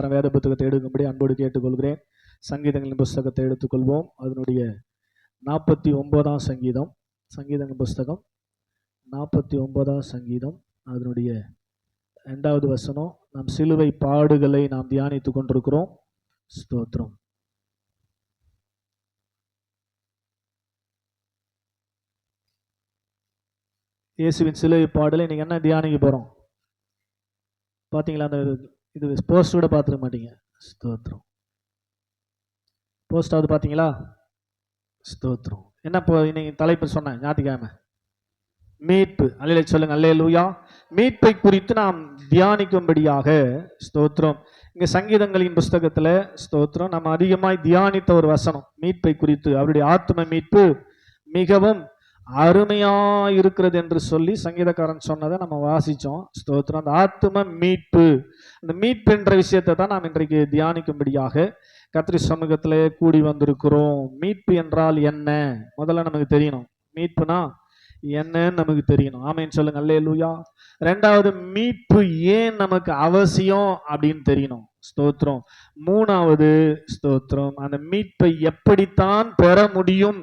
எல்லாரும் வேத புத்தகத்தை எடுக்கும்படி அன்போடு கேட்டுக்கொள்கிறேன். சங்கீதங்களின் புஸ்தகத்தை எடுத்துக்கொள்வோம். அதனுடைய 49ஆம் சங்கீதம், சங்கீதங்களின் புஸ்தகம் 49ஆம் சங்கீதம், அதனுடைய 2வது வசனம். நாம் சிலுவை பாடுகளை நாம் தியானித்து கொண்டிருக்கிறோம். ஸ்தோத்திரம். இயேசுவின் சிலுவை பாடலை நீங்கள் என்ன தியானிக்க போகிறோம் பார்த்தீங்களா? அந்த இது போஸ்ட் கூட பார்த்துக்க மாட்டீங்க. ஸ்தோத்திரம். போஸ்டாவது பார்த்தீங்களா? ஸ்தோத்திரம். என்ன இப்போ இன்னைக்கு தலைப்பு சொன்னேன் ஞாயிற்றுக்கிழமை? மீட்பு. அல்லேலூயா சொல்லுங்க. அல்லேலூயா. மீட்பை குறித்து நாம் தியானிக்கும்படியாக ஸ்தோத்திரம். இங்கே சங்கீதங்களின் புஸ்தகத்தில் ஸ்தோத்திரம் நம்ம அதிகமாய் தியானித்த ஒரு வசனம் மீட்பை குறித்து. அவருடைய ஆத்ம மீட்பு மிகவும் அருமையா இருக்கிறது என்று சொல்லி சங்கீதக்காரன் சொன்னதை நம்ம வாசிச்சோம். ஸ்தோத்திரம். அந்த ஆத்ம மீட்பு, அந்த மீட்பு என்ற விஷயத்தை தான் நாம் இன்றைக்கு தியானிக்கும்படியாக கர்த்தருடைய சமூகத்திலே கூடி வந்திருக்கிறோம். மீட்பு என்றால் என்ன முதல்ல நமக்கு தெரியணும். மீட்புனா என்னன்னு நமக்கு தெரியணும். ஆமென் சொல்லுங்க. அல்லேலூயா. 2வது, மீட்பு ஏன் நமக்கு அவசியம் அப்படின்னு தெரியணும். ஸ்தோத்திரம். 3வது ஸ்தோத்திரம், அந்த மீட்பை எப்படித்தான் பெற முடியும்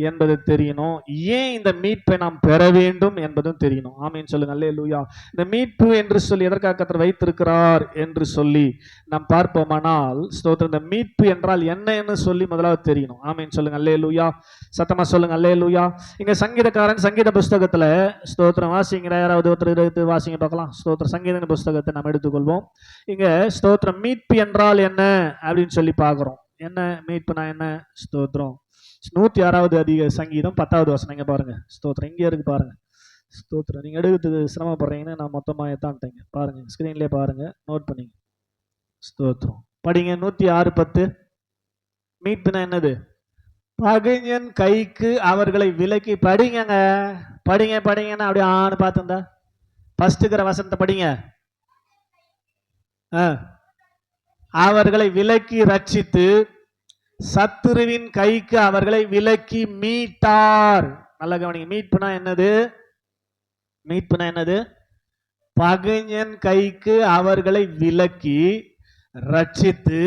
என்பது தெரியணும். ஏன் இந்த மீட்பை நாம் பெற வேண்டும் என்பதும் தெரியணும். ஆமென் சொல்லுங்க. அல்லேலூயா. இந்த மீட்பு என்று சொல்லி எதற்காக கர்த்தர் வைத்திருக்கிறார் என்று சொல்லி நாம் பார்ப்போமானால் ஸ்தோத்திரம், இந்த மீட்பு என்றால் என்னன்னு சொல்லி முதலாவது தெரியணும். ஆமென் சொல்லுங்க. அல்லேலூயா. சத்தமா சொல்லுங்க. அல்லேலூயா. இங்க சங்கீதக்காரன் சங்கீத புஸ்தகத்துல ஸ்தோத்திரம் வாசிங்கிற யாராவது ஒருத்தர் எடுத்து வாசிங்க பார்க்கலாம். ஸ்தோத்திரம். சங்கீத புஸ்தகத்தை நாம் எடுத்துக்கொள்வோம். இங்க ஸ்தோத்திரம் மீட்பு என்றால் என்ன அப்படின்னு சொல்லி பார்க்கிறோம். என்ன மீட்புனா என்ன? ஸ்தோத்திரம். 106வது சங்கீதம் 10வது வசனம் இங்க பாருங்க. ஸ்தோத்திரம். இங்கே இருக்கு பாருங்க. ஸ்தோத்திரம். நீங்க எடுக்கிறதுக்கு சிரமப்படுறீங்கன்னு நான் மொத்தமாக எத்தான்ட்டேங்க. பாருங்க, ஸ்கிரீன்லேயே பாருங்க, நோட் பண்ணிங்க. ஸ்தோத்திரம். படிங்க. 106:10. மீட்புனா என்னது? பகைஞன் கைக்கு அவர்களை விலக்கி. படிங்க படிங்க படிங்கன்னா அப்படியே ஆன்னு பார்த்துந்தா ஃபர்ஸ்ட்டுக்கிற வசனத்தை படிங்க. அவர்களை விலக்கி ரட்சித்து சத்துருவின் கைக்கு அவர்களை விலக்கி மீட்டார். நல்லா கவனிங்க. மீட்புனா என்னது? மீட்புனா என்னது? பகைஞன் கைக்கு அவர்களை விலக்கி ரட்சித்து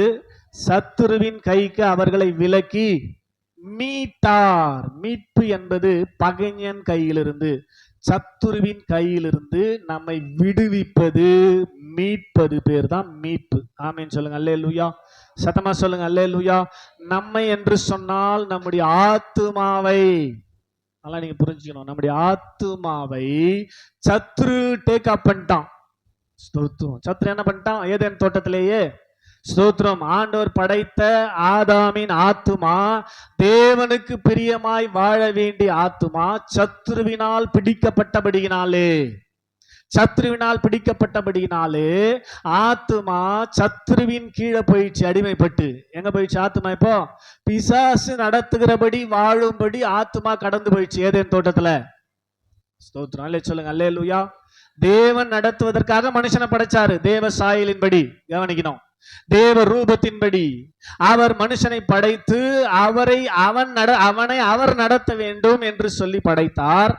சத்துருவின் கைக்கு அவர்களை விலக்கி மீட்டார். மீட்பு என்பது பகைஞன் கையிலிருந்து, சத்துருவின் கையிலிருந்து நம்மை விடுவிப்பது, மீட்பது பேர் தான் மீட்பு. ஆமென் சொல்லுங்க. அல்லேலூயா. சத்தமா சொல்லுங்க. அல்லேலூயா. நம்மை என்று சொன்னால் நம்முடைய ஆத்துமாவை, நல்லா நீங்க புரிஞ்சுக்கணும், நம்முடைய ஆத்துமாவை சத்ரு டேக் அப் பண்ணிட்டான். ஸ்தோத்திரம். சத்ரு என்ன பண்ணிட்டான்? ஏதேன் தோட்டத்திலேயே ஸ்தோத்திரம் ஆண்டவர் படைத்த ஆதாமின் ஆத்துமா, தேவனுக்கு பிரியமாய் வாழ வேண்டிய ஆத்துமா சத்ருவினால் பிடிக்கப்பட்டபடியினாலே, சத்ருவினால் பிடிக்கப்பட்டபடியினாலே ஆத்துமா சத்ருவின் கீழே போயிடுச்சு, அடிமைப்பட்டு. எங்க போயிடுச்சு ஆத்துமா? இப்போ பிசாசு நடத்துகிறபடி வாழும்படி ஆத்துமா கடந்து போயிடுச்சு ஏதேன் தோட்டத்துல. ஸ்தோத்திரம். அல்லே சொல்லுங்க. அல்லேலூயா. தேவன் நடத்துவதற்காக மனுஷனை படைச்சாரு. தேவ சாயலின்படி, கவனிக்கணும், தேவ ரூபத்தின்படி அவர் மனுஷனை படைத்து அவனை அவர் நடத்த வேண்டும் என்று சொல்லி படைத்தார்.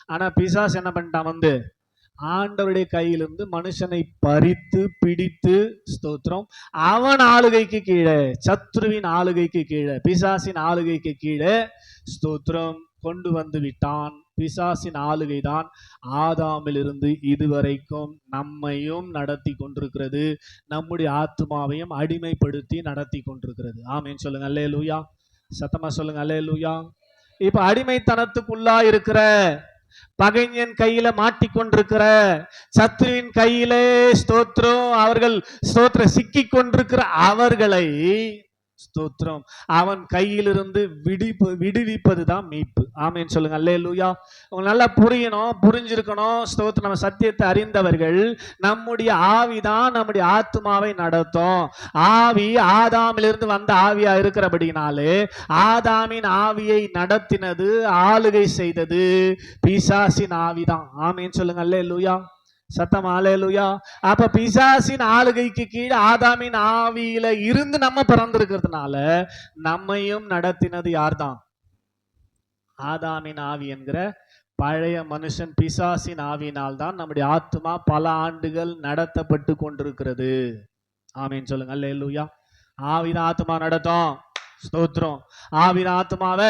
ஆனா பிசாசு என்ன பண்ணிட்டான்? வந்து ஆண்டவருடைய கையிலிருந்து மனுஷனை பறித்து பிடித்து ஸ்தோத்திரம் அவன் ஆளுகைக்கு கீழே, சத்ருவின் ஆளுகைக்கு கீழே, பிசாசின் ஆளுகைக்கு கீழே ஸ்தோத்திரம் கொண்டு வந்து விட்டான். பிசாசின் ஆளுகை தான் ஆதாமிலிருந்து இதுவரைக்கும் நம்மையும் நடத்தி கொண்டிருக்கிறது, நம்முடைய ஆத்துமாவையும் அடிமைப்படுத்தி நடத்தி கொண்டிருக்கிறது. ஆமென் சொல்லுங்க. அல்லேலூயா. சத்தமா சொல்லுங்க. அல்லேலூயா. இப்ப அடிமைத்தனத்துக்குள்ளா இருக்கிற, பகைஞன் கையில மாட்டிக்கொண்டிருக்கிற, சத்ருவின் கையிலே ஸ்தோத்திரம் அவர்கள் ஸ்தோத்திரம் சிக்கி கொண்டிருக்கிற அவர்களை ஸ்தோத்திரம் அவன் கையிலிருந்து விடுவிப்பது தான் மீட்பு. ஆமென் சொல்லுங்க. அல்லேலூயா. உங்களுக்கு நல்லா புரியணும், புரிஞ்சிருக்கணும். ஸ்தோத்திரம். நம்ம சத்தியத்தை அறிந்தவர்கள், நம்முடைய ஆவிதான் நம்முடைய ஆத்துமாவை நடத்தும். ஆவி ஆதாமிலிருந்து வந்த ஆவியா இருக்கிறபடினாலே ஆதாமின் ஆவியை நடத்தினது, ஆளுகை செய்தது பிசாசின் ஆவிதான். ஆமென் சொல்லுங்க. அல்லேலூயா. சத்தம். அல்லேலூயா. அப்ப பிசாசின் ஆளுகைக்கு கீழே ஆதாமின் ஆவியில இருந்து நம்ம பிறந்திருக்கிறதுனால நம்மையும் நடத்தினது யார்தான்? ஆதாமின் ஆவி என்கிற பழைய மனுஷன் பிசாசின் ஆவியினால் தான் நம்முடைய ஆத்துமா பல ஆண்டுகள் நடத்தப்பட்டு கொண்டிருக்கிறது. ஆமீன் சொல்லுங்க. அல்லேலூயா. ஆவிதான் ஆத்மா நடத்தும். ஸ்தோத்திரம். ஆவிதான் ஆத்மாவை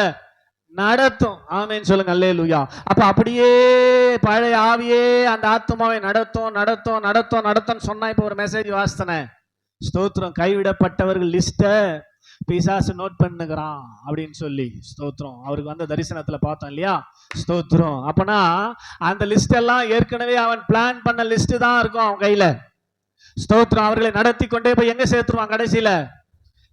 நடத்தும். ஆமீன் சொல்லுங்க. அல்லேலூயா. அப்ப அப்படியே பழைய ஆவியே அந்த ஆத்மாவை நடத்தும் நடத்தும் நடத்தும் நடத்தும் சொன்னா இப்ப ஒரு மெசேஜ் வாசித்தனே. ஸ்தோத்திரம். கைவிடப்பட்டவர்கள் லிஸ்ட பிசாசு நோட் பண்ணுகிறான் அப்படின்னு சொல்லி. ஸ்தோத்திரம். அவருக்கு வந்த தரிசனத்துல பார்த்தோம் இல்லையா? ஸ்தோத்திரம். அப்பனா அந்த லிஸ்ட் எல்லாம் ஏற்கனவே அவன் பிளான் பண்ண லிஸ்ட் தான் இருக்கும் அவன் கையில. ஸ்தோத்திரம். அவர்களை நடத்தி கொண்டே போய் எங்க சேர்த்துருவான் கடைசியில?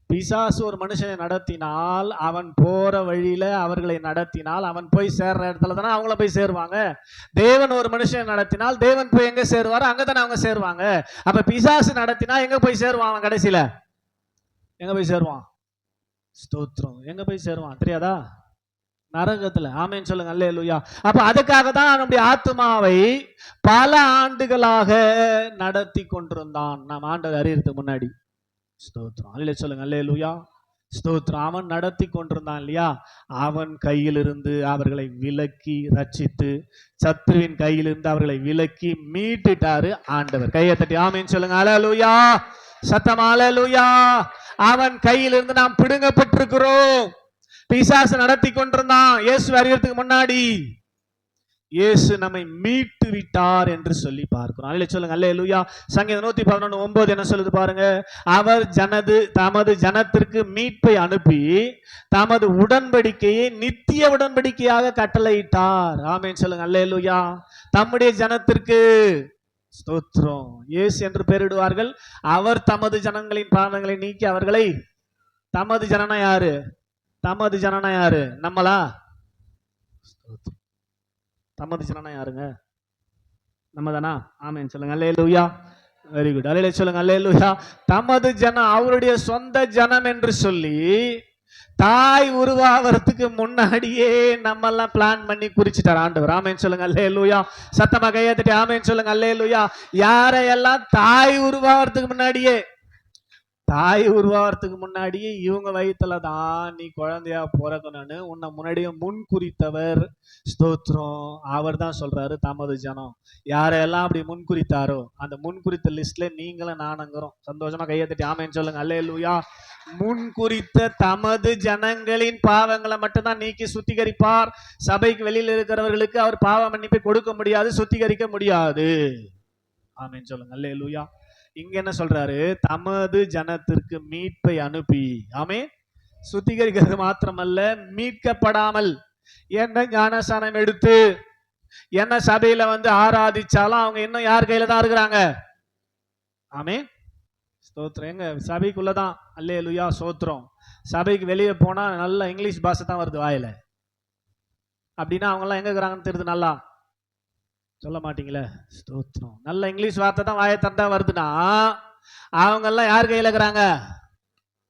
பிசாசு ஒரு மனுஷனை நடத்தினால், அவன் போற வழியில அவர்களை நடத்தினால், அவன் போய் சேர்ற இடத்துல தானே அவங்கள போய் சேருவாங்க. தேவன் ஒரு மனுஷனை நடத்தினால் தேவன் போய் எங்க சேருவாரோ அங்கதானே அவங்க சேருவாங்க. அப்ப பிசாசு நடத்தினா எங்க போய் சேருவான் அவன் கடைசியில? எங்க போய் சேருவான்? ஸ்தோத்திரம். எங்க போய் சேருவான் தெரியாதா? நரகத்துல. ஆமேன் சொல்லுங்க. அல்லேலூயா. அப்ப அதுக்காக தான் நம்முடைய ஆத்மாவை பல ஆண்டுகளாக நடத்தி கொண்டிருந்தான் நாம் ஆண்டவர் அறியறதுக்கு முன்னாடி. ஸ்தோத்திரம். அல்லே சொல்லுங்க. அல்லேலூயா. ஸ்தோத்திரம். அவன் நடத்தி கொண்டிருந்தான் இல்லையா? அவன் கையிலிருந்து அவர்களை விலக்கி ரட்சித்து, சத்துருவின் கையிலிருந்து அவர்களை விலக்கி மீட்டுட்டாரு ஆண்டவர். கையை தட்டி ஆமேன் சொல்லுங்க. அல்லேலூயா. சத்தமா அல்லேலூயா. அவன் கையிலிருந்து நாம் பிடுங்கப்பட்டிருக்கிறோம். பிசாசு நடத்தி கொண்டிருந்தான் இயேசு அறியறதுக்கு முன்னாடி. இயேசு நம்மை மீட்டு விட்டார் என்று சொல்லி பார்க்கிறோம். அல்லே சொல்லுங்க. அல்லேலூயா. சங்கீதம் 111:9 என்ன சொல்லுது பாருங்க. அவர் தமது ஜனத்திற்கு மீட்பை அனுப்பி தமது உடன்படிக்கையை நித்திய உடன்படிக்கையாக கட்டளையிட்டார். ஆமேன் சொல்லுங்க. அல்லேலூயா. தம்முடைய ஜனத்திற்கு. ஸ்தோத்திரம். இயேசு என்று பெயரிடுவார்கள். அவர் தமது ஜனங்களின் பாவங்களை நீக்கி அவர்களை. தமது ஜனனா யாரு? தமது ஜனனா யாரு? நம்மளா? தமது ஜனனா யாருங்க? நம்ம தானா? ஆமேன் சொல்லுங்க. அல்லேலூயா. Very good. அல்லேலூயா சொல்லுங்க. அல்லேலூயா. தமது ஜனம், அவருடைய சொந்த ஜனம் என்று சொல்லி தாய் உருவாகிறதுக்கு முன்னாடியே நம்ம எல்லாம் பிளான் பண்ணி குறிச்சிட்டார் ஆண்டவர். ஆமேன் சொல்லுங்க. அல்லேலூயா. சத்தமா கையை தட்டி ஆமேன் சொல்லுங்க. அல்லேலூயா. யாரையெல்லாம் தாய் உருவாகிறதுக்கு முன்னாடியே, தாய் உருவாகிறதுக்கு முன்னாடியே இவங்க வயிற்றுல தான் நீ குழந்தையா பிறக்கணும்னு உன்னை முன்னாடியே முன் குறித்தவர். ஸ்தோத்திரம். அவர் தான் சொல்றாரு தமது ஜனம். யாரெல்லாம் அப்படி முன் குறித்தாரோ அந்த முன் குறித்த லிஸ்ட்ல நீங்களும் நானுங்கிறோம். சந்தோஷமா கையை தட்டி ஆமேன்னு சொல்லுங்க. அல்லேலூயா. முன் குறித்த தமது ஜனங்களின் பாவங்களை மட்டும்தான் நீக்கி சுத்திகரிப்பார். சபைக்கு வெளியில் இருக்கிறவர்களுக்கு அவர் பாவ மன்னிப்பை கொடுக்க முடியாது, சுத்திகரிக்க முடியாது. ஆமேன்னு சொல்லுங்க. அல்லேலூயா. இங்க என்ன சொல்றாரு? தமது ஜனத்திற்கு மீட்பை அனுப்பி. ஆமே. சுத்திகரிக்கிறது மாத்திரமல்ல, மீட்கப்படாமல் என்ன ஞானஸ்நானம் எடுத்து என்ன சபையில வந்து ஆராதிச்சாலும் அவங்க இன்னும் யார் கையில தான் இருக்கிறாங்க? ஆமே. ஸ்தோத்திரம். எங்க சபைக்குள்ளதான். அல்லேலூயா. சோத்திரம். சபைக்கு வெளியே போனா நல்ல இங்கிலீஷ் பாஷை தான் வருது வாயில. அப்படின்னா அவங்க எல்லாம் எங்க இருக்கிறாங்கன்னு தெரியுது. நல்லா சொல்ல மாட்டீங்களே. ஸ்தோத்திரம். நல்ல இங்கிலீஷ் வார்த்தை தான் வாயை தந்தா வருதுன்னா அவங்க எல்லாம் யார் கையில இருக்கிறாங்க?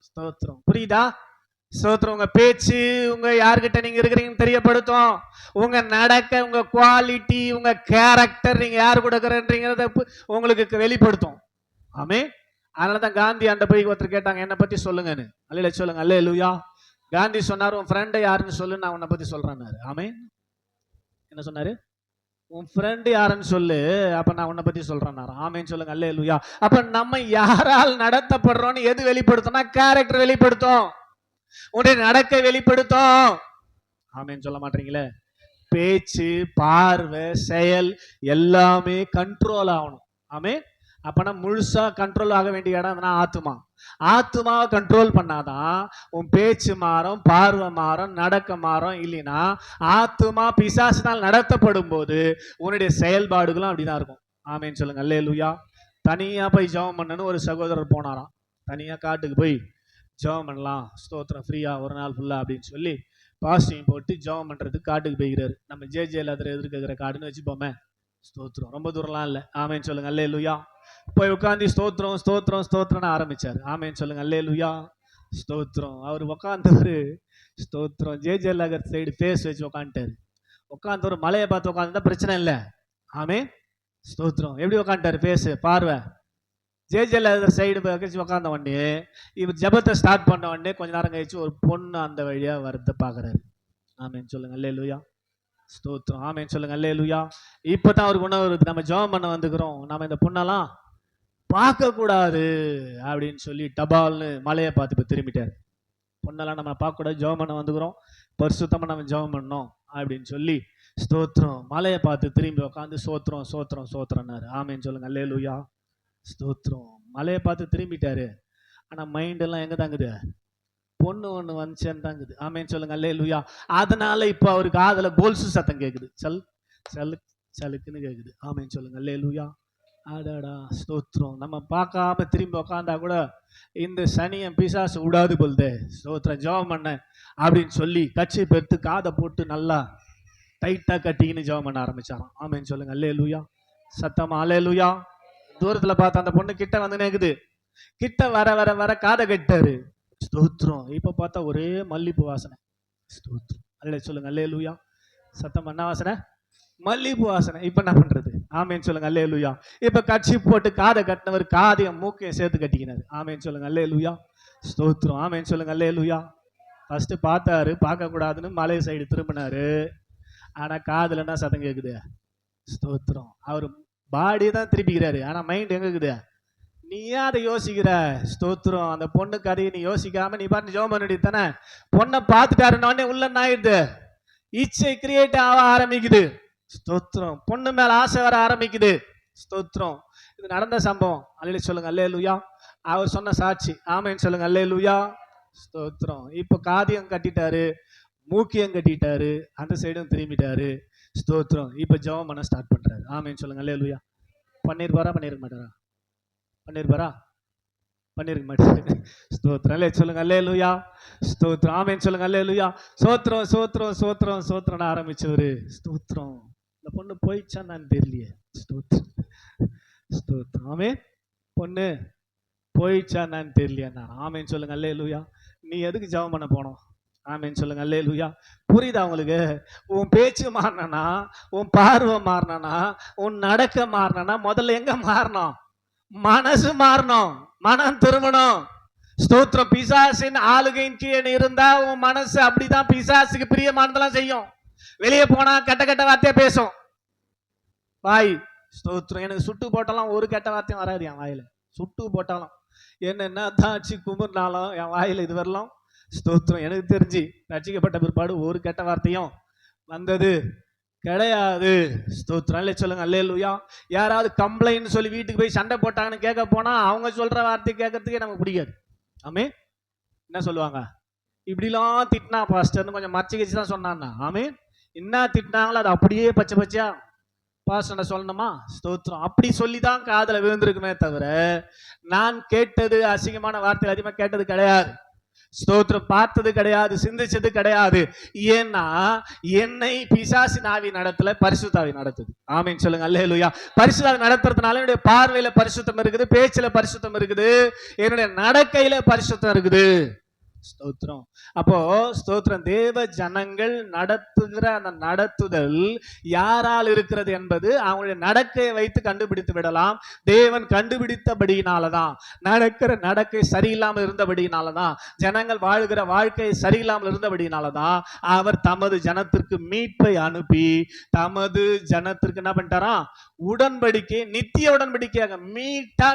ஸ்தோத்திரம். புரியுதா? ஸ்தோத்திரம். உங்க பேச்சு, உங்க யார்கிட்ட நீங்க இருக்கிறீங்கன்னு தெரியப்படுத்தும். உங்க நடக்க, உங்க குவாலிட்டி, உங்க கேரக்டர், நீங்க யார் கூட இருக்கிறீங்கிறத உங்களுக்கு வெளிப்படுத்தும். ஆமே. அதனாலதான் காந்தி ஆண்ட போய் ஒருத்தர் கேட்டாங்க, என்னை பத்தி சொல்லுங்கன்னு. அல்லேலூயா சொல்லுங்க. அல்லேலூயா. காந்தி சொன்னார், உன் ஃப்ரெண்டை யாருன்னு சொல்லு, நான் உன்னை பத்தி சொல்றேன்னாரு. ஆமே. என்ன சொன்னாரு? உன் ஃப்ரெண்டு யாருன்னு சொல்லு, அப்ப நான் உன்னை பத்தி சொல்றேன். ஆமேன்னு சொல்லுங்க. அல்லேலூயா. அப்ப நம்ம யாரால் நடத்தப்படுறோம்னு எது வெளிப்படுத்தும்னா கேரக்டர் வெளிப்படுத்தும், உன்னுடைய நடக்கை வெளிப்படுத்தும். ஆமேன்னு சொல்ல மாட்டீங்களே. பேச்சு, பார்வை, செயல் எல்லாமே கண்ட்ரோல் ஆகணும். ஆமே. அப்பனா முழுசா கண்ட்ரோல் ஆக வேண்டிய இடம் ஆத்மா. ஆத்மாவை கண்ட்ரோல் பண்ணாதான் உன் பேச்சு மாறும், பார்வை மாறும், நடக்க மாறும். இல்லைன்னா ஆத்மா பிசாசினால் நடத்தப்படும் போது உன்னுடைய செயல்பாடுகளும் அப்படிதான் இருக்கும். ஆமேன்னு சொல்லுங்க. அல்லேலூயா. தனியா போய் ஜெபம் பண்ணணும் ஒரு சகோதரர் போனாராம். தனியா காட்டுக்கு போய் ஜெபம் பண்ணலாம், ஸ்தோத்திரம், ஃப்ரீயா ஒரு நாள் ஃபுல்லா அப்படின்னு சொல்லி பாஸ்டிங் போட்டு ஜெபம் பண்றதுக்கு காட்டுக்கு போய்கிறாரு. நம்ம ஜேஜேல எதிர்க்கிற காடுன்னு வச்சுப்போமே. ஸ்தோத்திரம். ரொம்ப தூரம்லாம் இல்லை. ஆமேன்னு சொல்லுங்க. அல்லேலூயா. போய் உட்காந்து ஸ்தோத்திரம் ஸ்தோத்திரம் ஸ்தோத்திரம்னு ஆரம்பிச்சாரு. ஆமேன்னு சொல்லுங்க. அல்லேலூயா. ஸ்தோத்திரம். அவர் உட்காந்தவர் ஸ்தோத்திரம் ஜேஜே நகர் சைடு ஃபேஸ் வச்சு உட்காந்துட்டாரு. உட்காந்தவர் மலையை பார்த்து உட்காந்துதான் பிரச்சனை இல்லை. ஆமே. ஸ்தோத்திரம். எப்படி உட்காந்துட்டாரு? ஃபேஸ், பார்வை ஜேஜே நகர் சைடு வச்சு உட்காந்த உடனே இவர் ஜபத்தை ஸ்டார்ட் பண்ண உடனே கொஞ்ச நேரம் கழிச்சு ஒரு பொண்ணு அந்த வழியா வரத பாக்குறாரு. ஆமேன்னு சொல்லுங்க. அல்லேலூயா. ஸ்தோத்திரம். ஆமேன்னு சொல்லுங்க. அல்லேலூயா. இப்பதான் அவருக்கு உணவு வருது. நம்ம ஜெபம் பண்ண வந்துக்கிறோம், நம்ம இந்த பொண்ணெல்லாம் பார்க்க கூடாது அப்படின்னு சொல்லி டபால்னு மலையை பார்த்து இப்போ திரும்பிட்டார். பொண்ணெல்லாம் நம்ம பார்க்கக்கூடாது, ஜெபம் பண்ண வந்துக்கிறோம், பரிசுத்தமாக நம்ம ஜெபம் பண்ணோம் அப்படின்னு சொல்லி ஸ்தோத்திரம் மலையை பார்த்து திரும்பி உட்காந்து சோத்திரம் சோத்திரம் சோத்திரம்னாரு. ஆமேன்னு சொல்லுங்க, அல்லேலூயா. ஸ்தோத்திரம் மலையை பார்த்து திரும்பிட்டாரு. ஆனால் மைண்டெல்லாம் எங்கே தாங்குது? பொண்ணு ஒன்று வந்துச்சேன்னு தாங்குது. ஆமேன்னு சொல்லுங்க, அல்லேலூயா. அதனால இப்போ அவருக்கு காதுல கோல்சு சத்தம் கேட்குது, சல் சலு சலுக்குன்னு கேட்குது. ஆமேன்னு சொல்லுங்க, அல்லேலூயா. அடாடா ஸ்தோத்திரம். நம்ம பார்க்காம திரும்பி உக்காந்தா கூட இந்த சனியன் பிசாசு விடாது போல்தே. ஸ்தோத்திரம், ஜெபம் பண்ண அப்படின்னு சொல்லி கட்சி பெருத்து காதை போட்டு நல்லா டைட்டா கட்டிக்கின்னு ஜெபம் பண்ண ஆரம்பிச்சாராம். ஆமேன்னு சொல்லுங்க, அல்லேலூயா. சத்தமா அல்லேலூயா. தூரத்துல பார்த்த அந்த பொண்ணு கிட்ட வந்து நேக்குது. கிட்ட வர வர வர காதை கட்டாரு. ஸ்தோத்திரம். இப்ப பார்த்தா ஒரே மல்லிப்பூ வாசனை. ஸ்தோத்திரம், அல்லே சொல்லுங்க, அல்லேலூயா. சத்தம் என்ன வாசனை? மல்லிப்பூ வாசனை. இப்ப என்ன பண்றது? ஆமேன்னு சொல்லுங்க, அல்லேலூயா. இப்ப கட்சி போட்டு காதை கட்டினவர் காதையும் மூக்கையும் சேர்த்து கட்டிக்கினாரு. ஆமேன்னு சொல்லுங்க, அல்லேலூயா. ஸ்தோத்திரம். ஆமேன்னு சொல்லுங்க, அல்லேலூயா. ஃபர்ஸ்ட் பார்த்தாரு, பார்க்க கூடாதுன்னு மலை சைடு திரும்பினாரு. ஆனா காதுல என்ன சத்தம் கேக்குது? ஸ்தோத்திரம். அவர் பாடி தான் திருப்பிக்கிறாரு, ஆனா மைண்ட் எங்க இருக்குது? நீ ஏன் அதை யோசிக்கிற? ஸ்தோத்திரம். அந்த பொண்ணு கதையை நீ யோசிக்காம நீ பாட்டு ஜெபம் பண்ணிட்டு தானே. பொண்ணை பார்த்துட்டாருன்னு உள்ள என்ன ஆயிடுது? இச்சை கிரியேட் ஆக ஆரம்பிக்குது. ஸ்தோத்திரம். பொண்ணு மேல ஆசை வர ஆரம்பிக்குது. ஸ்தோத்திரம். இது நடந்த சம்பவம். அல்லே சொல்லுங்க, அல்லேலூயா. அவர் சொன்ன சாட்சி. ஆமேன்னு சொல்லுங்க, அல்லேலூயா. ஸ்தோத்திரம். இப்ப காதியம் கட்டிட்டாரு, மூக்கியம் கட்டிட்டாரு, அந்த சைடும் திரும்பிட்டாரு. ஸ்தோத்திரம். இப்ப ஜெபம் பண்ண ஸ்டார்ட் பண்றாரு. ஆமேன்னு சொல்லுங்க, அல்லேலூயா. பண்ணிருப்பாரா? பண்ணிருக்க மாட்டாரா? பண்ணிருப்பாரா? பண்ணிருக்க மாட்டாரு. ஸ்தோத்திரம். அல்லே சொல்லுங்க, அல்லேலூயா. ஸ்தோத்திரம். ஆமேன்னு சொல்லுங்க, அல்லேலூயா. சோத்திரம் சோத்திரம் சோத்திரம் சோத்திரம் ஆரம்பிச்சவரு. ஸ்தோத்திரம். இந்த பொண்ணு போயிடுச்சா நான் தெரியலையே. ஸ்தோத்திரம் ஸ்தோத்திரம். ஆமே பொண்ணு போயிடுச்சா நான் தெரியலையா? ஆமேன்னு சொல்லுங்க, அல்லேலூயா. நீ எதுக்கு ஜெபம் பண்ண போனோம்? ஆமேன்னு சொல்லுங்க, அல்லேலூயா. புரியுதா உங்களுக்கு? உன் பேச்சு மாறினா, உன் பார்வை மாறினா, உன் நடக்க மாறினா, முதல்ல எங்க மாறணும்? மனசு மாறணும், மனம் திரும்பணும். ஸ்தோத்திரம். பிசாசின் ஆளுகையின் கீழே இருந்தா உன் மனசு அப்படிதான் பிசாசுக்கு பிரியமானதெல்லாம் செய்யும். வெளியே போனா கெட்ட கெட்ட வார்த்தையா பேசும் வாய். ஸ்தோத்திரம். எனக்கு சுட்டு போட்டாலும் ஒரு கெட்ட வார்த்தையும் வராது என் வாயில. சுட்டு போட்டாலும் என்ன தாட்சி கும்பிர்னாலும் என் வாயில இது வரலாம். ஸ்தோத்திரம். எனக்கு தெரிஞ்சு ரட்சிக்கப்பட்ட பிற்பாடு ஒரு கெட்ட வார்த்தையும் வந்தது கிடையாது. ஸ்தோத்திரம். இல்லை சொல்லுங்க, அல்லேலூயா. யாராவது கம்ப்ளைண்ட் சொல்லி வீட்டுக்கு போய் சண்டை போட்டாங்கன்னு கேட்க போனா அவங்க சொல்ற வார்த்தை கேட்கறதுக்கே நமக்கு பிடிக்காது. ஆமே என்ன சொல்லுவாங்க? இப்படிலாம் திட்டினா பாஸ்டர்னு கொஞ்சம் மறைச்சு கழிச்சு தான் சொன்னான்னா. ஆமே என்ன திட்டினாங்களோ அது அப்படியே பச்சை பச்சையா பாஸ்டர் சொல்லணுமா? ஸ்தோத்திரம். அப்படி சொல்லிதான் காதல விழுந்திருக்குமே தவிர நான் கேட்டது அசிங்கமான வார்த்தைகள் அதிகமாக கேட்டது கிடையாது. ஸ்தோத்திரம். பார்த்தது கிடையாது, சிந்திச்சது கிடையாது. ஏன்னா என்னை பிசாசின் ஆவி நடத்தல, பரிசுத்த ஆவி நடத்துது. ஆமேன்னு சொல்லுங்க, அல்லேலூயா. பரிசுத்த ஆவி நடத்துறதுனால என்னுடைய பார்வையில பரிசுத்தம் இருக்குது, பேச்சுல பரிசுத்தம் இருக்குது, என்னுடைய நடக்கையில பரிசுத்தம் இருக்குது. ஸ்தோத்திரம். அப்போ ஸ்தோத்திரம். தேவ ஜனங்கள் நடத்துகிற அந்த நடத்துதல் யாரால் இருக்கிறது என்பது அவங்களுடைய நடக்கையை வைத்து கண்டுபிடித்து விடலாம். தேவன் கண்டுபிடித்தபடியினாலதான், நடக்கிற நடக்கை சரியில்லாமல் இருந்தபடியினாலதான், ஜனங்கள் வாழ்கிற வாழ்க்கை சரியில்லாமல் இருந்தபடியினாலதான் அவர் தமது ஜனத்திற்கு மீட்பை அனுப்பி தமது ஜனத்திற்கு என்ன பண்ணிட்டாராம்? உடன்படிக்கை, நித்திய உடன்படிக்கையாக.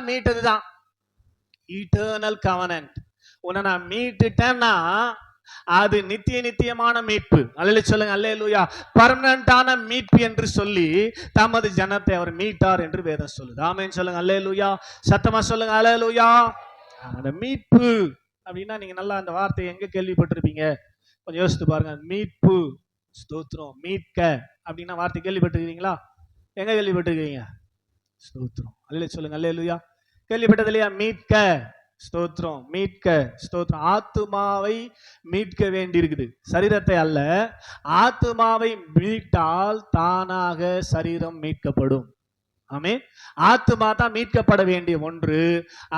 மீட்டதுதான் இட்டர்னல் கவனன்ட். உன்னை நான் மீட்டுட்டேன்னா அது நித்தியமான மீட்பு. அல்லேலூயா சொல்லுங்க, அல்லேலூயா. பர்மனன்டான மீட்பு என்று சொல்லி தமது ஜனத்தை அவர் மீட்டார் என்று வேதம் சொல்லுது. ஆமென் சொல்லுங்க, அல்லேலூயா. சத்தமா சொல்லுங்க, அல்லேலூயா. அந்த மீட்பு அப்படின்னா நீங்க நல்லா அந்த வார்த்தையை எங்க கேள்விப்பட்டிருப்பீங்க? கொஞ்சம் யோசித்து பாருங்க. மீட்பு. ஸ்தோத்திரம். மீட்க அப்படின்னா வார்த்தை கேள்விப்பட்டிருக்கீங்களா? எங்க கேள்விப்பட்டிருக்கீங்க? ஸ்தோத்திரம். அல்லேலூயா சொல்லுங்க, அல்லேலூயா. கேள்விப்பட்டது இல்லையா? மீட்க. ஸ்தோத்திரம். மீட்க. ஸ்தோத்திரம். ஆத்துமாவை மீட்க வேண்டி இருக்குது, சரீரத்தை அல்ல. ஆத்துமாவை மீட்டால் தானாக சரீரம் மீட்கப்படும். ஆமென். ஆத்துமா தான் மீட்கப்பட வேண்டிய ஒன்று.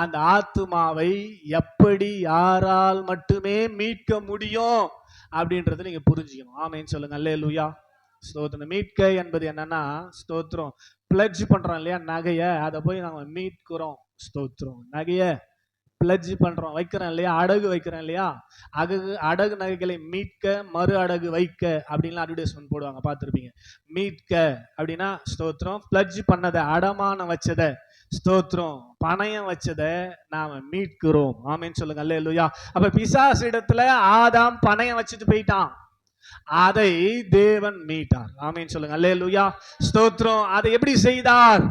அந்த ஆத்துமாவை எப்படி யாரால் மட்டுமே மீட்க முடியும் அப்படின்றத நீங்க புரிஞ்சுக்கணும். ஆமென் சொல்லுங்க, அல்லேலூயா. ஸ்தோத்திரம். மீட்க என்பது என்னன்னா, ஸ்தோத்திரம், பிளட்ஜ் பண்றோம் இல்லையா நகைய, அதை போய் நாங்க மீட்கிறோம். ஸ்தோத்திரம். நகைய பிளட்ஜ் பண்றோம், வைக்கிறோம் இல்லையா, அடகு வைக்கிறோம் இல்லையா, அடகு நகைகளை மீட்க மறு அடகு வைக்க அப்படின்லாம் அட்வர்டைஸ்மெண்ட் போடுவாங்க, பார்த்துருப்பீங்க. மீட்க அப்படின்னா ஸ்தோத்திரம், பிளட்ஜ் பண்ணதை, அடமானம் வச்சதை ஸ்தோத்திரம். பணயம் வச்சதை நாம மீட்கிறோம். ஆமென் சொல்லுங்க. அல்லேலூயா. அப்ப பிசாசு இடத்துல ஆதாம் பணயம் வச்சுட்டு போயிட்டான், அதை தேவன் மீட்டார். ஆமென் சொல்லுங்க. அல்லேலூயா. ஸ்தோத்திரம். அதை எப்படி செய்தார்?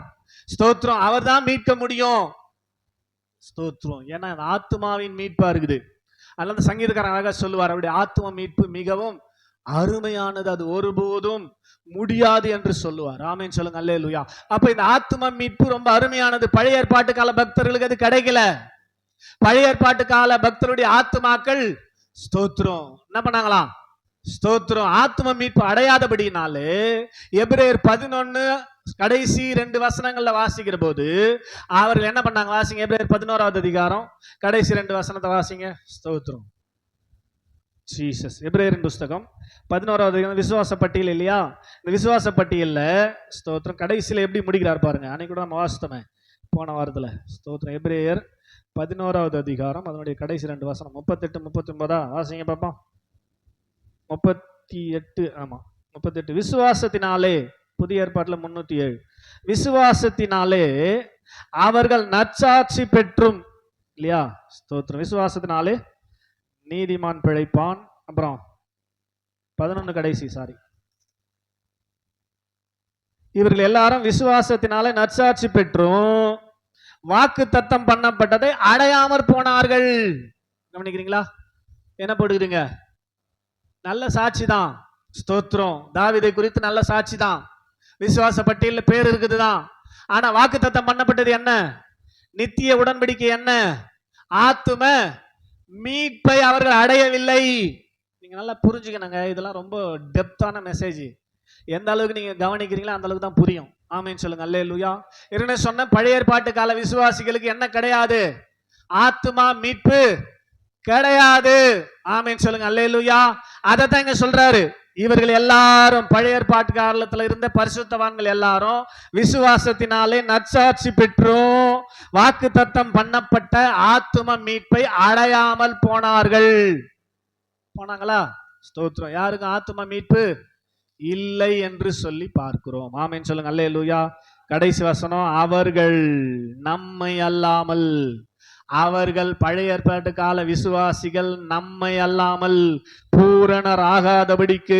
ஸ்தோத்திரம். அவர் தான் மீட்க முடியும். ஸ்தோத்திரம். ஏன்னா ஆத்மாவின் மீட்பா இருக்குது. அதனால அந்த சங்கீதக்காரன் அழகா சொல்லுவார், அவருடைய ஆத்ம மீட்பு மிகவும் அருமையானது, அது ஒருபோதும் முடியாது என்று சொல்லுவார். ஆமென் சொல்லுங்க. அல்லேலூயா. அப்ப இந்த ஆத்ம மீட்பு ரொம்ப அருமையானது. பழைய ஏற்பாட்டு கால பக்தர்களுக்கு அது கிடைக்கல. பழைய ஏற்பாட்டு கால பக்தருடைய ஆத்மாக்கள் ஸ்தோத்திரம் என்ன பண்ணாங்களாம்? ஸ்தோத்திரம். ஆத்ம மீட்பு அடையாதபடினாலே எபிரேயர் 11 கடைசி 2 வசனங்கள்ல வாசிக்கிற போது அவர்கள் என்ன பண்ணாங்க? வாசிங்க. எபிரேயர் 11வது அதிகாரம் கடைசி 2 வசனத்தை வாசிங்க. ஸ்தோத்திரம். ஜீசஸ். எபிரேயரின் புஸ்தகம் 11வது அதிகாரம் விசுவாச பட்டியல் இல்லையா? இந்த விசுவாச பட்டியல்ல ஸ்தோத்திரம் கடைசியில எப்படி முடிக்கிறார் பாருங்க. அன்னைக்கு கூட நம்ம வாசித்தோமே போன வாரத்துல. ஸ்தோத்திரம். எபிரேயர் 11வது அதிகாரம் அதனுடைய கடைசி 2 வசனம் 38 39 வாசிங்க பாப்பா. 38. ஆமா 38. விசுவாசத்தினாலே, புதிய ஏற்பாட்டுல 307, விசுவாசத்தினாலே அவர்கள் நற்சாட்சி பெற்றும் இல்லையா? ஸ்தோத்திரம். விசுவாசத்தினாலே நீதிமான் பிழைப்பான். அப்புறம் 11 கடைசி சாரி. இவர்கள் எல்லாரும் விசுவாசத்தினாலே நற்சாட்சி பெற்றும் வாக்கு தத்தம் பண்ணப்பட்டதை அடையாமற் போனார்கள். கவனிக்கிறீங்களா? என்ன போடுகிறீங்க? நல்ல சாட்சி தான். ஸ்தோத்திரம். தாவீதை குறித்து நல்ல சாட்சி தான். விசுவாச பட்டியலில் பேர் இருக்குதுதான். ஆனா வாக்கு தத்தம் பண்ணப்பட்டது என்ன? நித்திய உடன்படிக்கை என்ன? ஆத்தும மீட்பை அவர்கள் அடையவில்லை. நீங்க நல்லா புரிஞ்சுக்கணுங்க. இதெல்லாம் ரொம்ப டெப்தான மெசேஜ். எந்த அளவுக்கு நீங்க கவனிக்கிறீங்களோ அந்த அளவுக்கு தான் புரியும். ஆமென் சொல்லுங்க. அல்லேலூயா. என்ன சொன்ன? பழைய ஏற்பாட்டு கால விசுவாசிகளுக்கு என்ன கிடையாது? ஆத்துமா மீட்பு கிடையாது. ஆமென் சொல்லுங்க. அல்லேலூயா. அதைத்தான் இங்க சொல்றாரு. இவர்கள் எல்லாரும் பழைய ஏற்பாட்டு காலத்துல இருந்த பரிசுத்தவான்கள் எல்லாரும் விசுவாசத்தினாலே நற்சாட்சி பெற்றும் வாக்கு தத்தம் பண்ணப்பட்ட ஆத்தும மீட்பை அடையாமல் போனார்கள். போனாங்களா? ஸ்தோத்திரம். யாருக்கு ஆத்தும மீட்பு இல்லை என்று சொல்லி பார்க்கிறோம். ஆமென் சொல்லுங்க. அல்லேலூயா. கடைசி வசனம், அவர்கள் நம்மை அல்லாமல், அவர்கள் பழைய ஏற்பாட்டு கால விசுவாசிகள் நம்மை அல்லாமல் பூரணர் ஆகாதபடிக்கு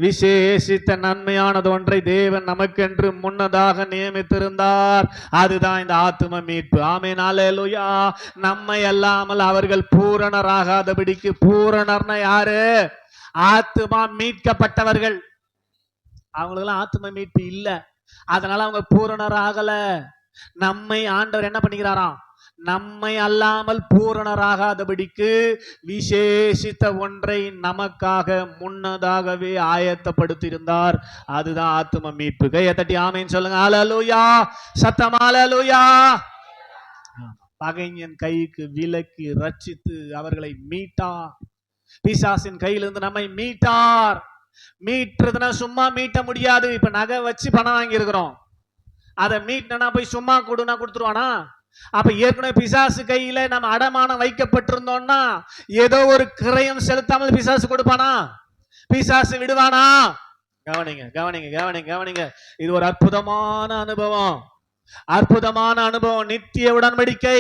விசேஷித்த நன்மையானது ஒன்றை தேவன் நமக்கென்று முன்னதாக நியமித்திருந்தார். அதுதான் இந்த ஆத்தும மீட்பு. ஆமென். அல்லேலூயா. நம்மை அல்லாமல் அவர்கள் பூரணர் ஆகாதபடிக்கு. பூரணர்னா யாரு? ஆத்துமா மீட்கப்பட்டவர்கள். அவங்களுக்கெல்லாம் ஆத்தும மீட்பு இல்ல, அதனால அவங்க பூரணர் ஆகல. நம்மை ஆண்டவர் என்ன பண்ணிக்கிறாராம்? நம்மை அல்லாமல் பூரணராகாதபடிக்கு விசேஷித்த ஒன்றை நமக்காக முன்னதாகவே ஆயத்தப்படுத்தி இருந்தார். அதுதான் ஆத்தும மீட்பு. கையை தட்டி ஆமென் சொல்லுங்க. அல்லேலூயா. சத்தம் அல்லேலூயா. பகைஞன் கைக்கு விலக்கி ரட்சித்து அவர்களை மீட்டார். பிசாசின் கையிலிருந்து நம்மை மீட்டார். மீட்டுறதுனா சும்மா மீட்ட முடியாது. இப்ப நகை வச்சு பணம் வாங்கி இருக்கிறோம், அதை மீட்னா போய் சும்மா கொடுனா கொடுத்துருவானா? அப்ப ஏற்கனவே பிசாசு கையில நம்ம அடமானம் வைக்கப்பட்டிருந்தோம்னா ஏதோ ஒரு கிரயம் செலுத்தாமல் பிசாசு கொடுப்பானா? பிசாசு விடுவானா? கவனிங்க கவனிங்க கவனிங்க கவனிங்க. இது ஒரு அற்புதமான அனுபவம். அற்புதமான அனுபவம். நித்திய உடன்படிக்கை.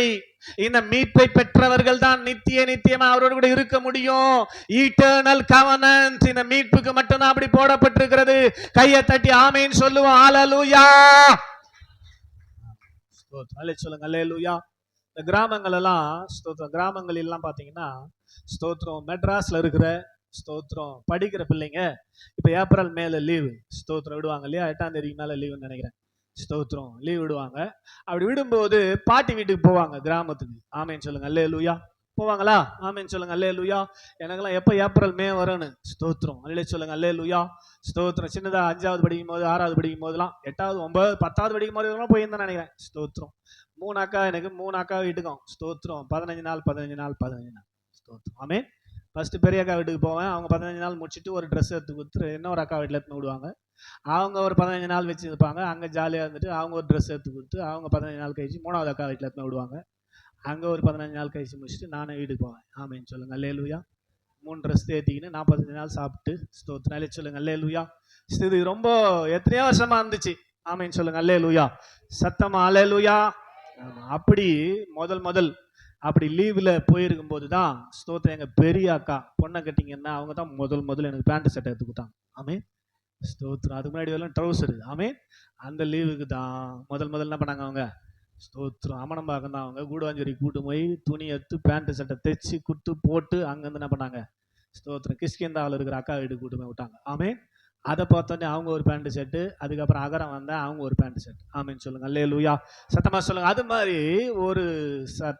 இந்த மீட்பை பெற்றவர்கள் தான் நித்தியமா அவரோடு கூட இருக்க முடியும். ஈட்டர்னல் கவனன்ட் இந்த மீட்புக்கு மட்டும்தான் அப்படி போடப்பட்டிருக்கிறது. கையை தட்டி ஆமென் சொல்லுவோம். அல்லேலூயா. சொல்லுங்க. அல்லேலூயா. இந்த கிராமங்கள் எல்லாம் ஸ்தோத்திரம், கிராமங்கள் எல்லாம் பாத்தீங்கன்னா ஸ்தோத்திரம், மெட்ராஸ்ல இருக்கிற ஸ்தோத்திரம் படிக்கிற பிள்ளைங்க இப்ப ஏப்ரல் மேல லீவு ஸ்தோத்திரம் விடுவாங்க இல்லையா? 8ஆம் தேதிக்கு மேல லீவுன்னு நினைக்கிறேன். ஸ்தோத்திரம் லீவ் விடுவாங்க. அப்படி விடும்போது பாட்டி வீட்டுக்கு போவாங்க கிராமத்துக்கு. ஆமென் சொல்லுங்க. அல்லேலூயா. போவாங்களா? ஆமென் சொல்லுங்க. அல்லேலூயா. எனக்கெல்லாம் எப்ப ஏப்ரல் மே வரும்னு ஸ்தோத்திரம். அல்லே சொல்லுங்க. அல்லேலூயா. ஸ்தோத்திரம். சின்னதா 5ஆவது படிக்கும் போது, 6ஆவது படிக்கும் போதெல்லாம், 8ஆவது 9 10ஆவது படிக்கும் போது போயிருந்தேன் நினைக்கிறேன். ஸ்தோத்திரம். 3 அக்கா, எனக்கு 3 அக்கா வீட்டுக்கும் ஸ்தோத்திரம் 15 நாள் 15 நாள் 15 நாள் ஸ்தோத்திரம். ஆமென். ஃபர்ஸ்ட் பெரிய அக்கா வீட்டுக்கு போவேன். அவங்க 15 நாள் முடிச்சுட்டு ஒரு ட்ரெஸ் எடுத்து கொடுத்துட்டு இன்னொரு அக்கா வீட்டில் எடுத்து விடுவாங்க. அவங்க ஒரு 15 நாள் வச்சு இருப்பாங்க. அங்கே ஜாலியாக இருந்துட்டு அவங்க ஒரு ட்ரெஸ் எடுத்து கொடுத்து அவங்க 15 நாள் கழிச்சு 3வது அக்கா வீட்டில் எடுத்து விடுவாங்க. அங்கே ஒரு 15 நாள் கழிச்சு முடிச்சுட்டு நானே வீட்டுக்கு போவேன். ஆமென் சொல்லுங்க. அல்லேலூயா. 3 ட்ரெஸ் ஏற்றிக்கின்னு 45 நாள் சாப்பிட்டு ஸ்தோத்திரம். சொல்லுங்க. அல்லேலூயா. இது ரொம்ப எத்தனையோ வருஷமா இருந்துச்சு. ஆமென் சொல்லுங்க. அல்லேலூயா. சத்தமா அல்லேலூயா. ஆமா. அப்படி முதல் அப்படி லீவ்ல போயிருக்கும் போது தான் ஸ்தோத்திரம், எங்க பெரிய அக்கா பொண்ணை கட்டிங்கன்னா அவங்க தான் முதல் எனக்கு பேண்ட் சட்டை எடுத்து கொடுத்தாங்க. ஆமென் ஸ்தோத்திரம். அதுக்கு முன்னாடி எல்லாம் ட்ரௌசர். ஆமென். அந்த லீவுக்கு தான் முதல் என்ன பண்ணாங்க அவங்க, ஸ்தோத்திரம், அமனம்பாக்கம் தான் அவங்க கூடுவாஞ்சேரி கூட்டு போய் துணி எடுத்து பேண்ட் சட்டை தைச்சு குத்து போட்டு அங்கேருந்து என்ன பண்ணாங்க, ஸ்தோத்திரம், கிஷ்கிந்தாவில் இருக்கிற அக்கா வீட்டுக்கு கூட்டு போய் விட்டாங்க. ஆமென். அதை பார்த்தோன்னே அவங்க ஒரு பேண்ட் ஷர்ட்டு, அதுக்கப்புறம் அகரம் வந்தா அவங்க ஒரு பேண்ட் ஷர்ட். ஆமென் சொல்லுங்க. அல்லேலூயா. சத்தமா சொல்லுங்க. அது மாதிரி ஒரு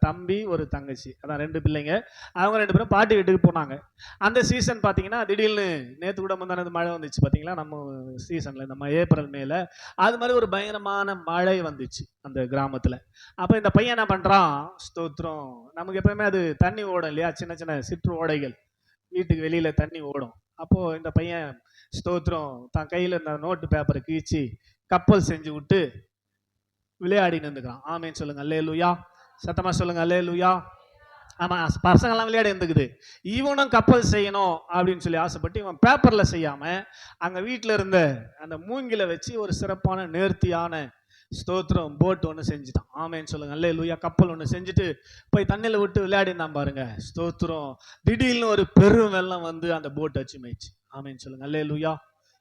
தம்பி ஒரு தங்கச்சி, அதான் 2 பிள்ளைங்க. அவங்க 2 பேரும் பாட்டி வீட்டுக்கு போனாங்க. அந்த சீசன் பார்த்தீங்கன்னா திடீர்னு நேற்று கூட முந்தானது மழை வந்துச்சு பார்த்தீங்களா, நம்ம சீசனில் நம்ம ஏப்ரல் மேல அது மாதிரி ஒரு பயங்கரமான மழை வந்துச்சு அந்த கிராமத்தில். அப்போ இந்த பையன் என்ன பண்ணுறான், ஸ்தோத்திரம், நமக்கு எப்பவுமே அது தண்ணி ஓடும் இல்லையா, சின்ன சின்ன சிற்று ஓடைகள் வீட்டுக்கு வெளியில் தண்ணி ஓடும். அப்போது இந்த பையன் ஸ்தோத்திரம் தான் கையில் இந்த நோட்டு பேப்பரை கீழ்ச்சி கப்பல் செஞ்சு விட்டு விளையாடி நின்றுக்கிறான். ஆமேன்னு சொல்லுங்க. அல்லேலூயா. சத்தமாக சொல்லுங்க. அல்லேலூயா. ஆமாம், பசங்கள்லாம் விளையாடி இருந்துக்குது. இவனும் கப்பல் செய்யணும் அப்படின்னு சொல்லி ஆசைப்பட்டு இவன் பேப்பரில் செய்யாமல் அங்கே வீட்டில் இருந்த அந்த மூங்கில வச்சு ஒரு சிறப்பான நேர்த்தியான ஸ்தோத்திரம் போட் ஒன்று செஞ்சுட்டான். ஆமேன்னு சொல்லுங்க. அல்லேலூயா. கப்பல் ஒன்று செஞ்சுட்டு போய் தண்ணியில் விட்டு விளையாடினான் பாருங்க. ஸ்தோத்திரம், திடீர்னு ஒரு பெரும் வெள்ளம் வந்து அந்த போட் அச்சு மேய்ச்சு. ஆமேன்னு சொல்லுங்க. அல்லேலூயா.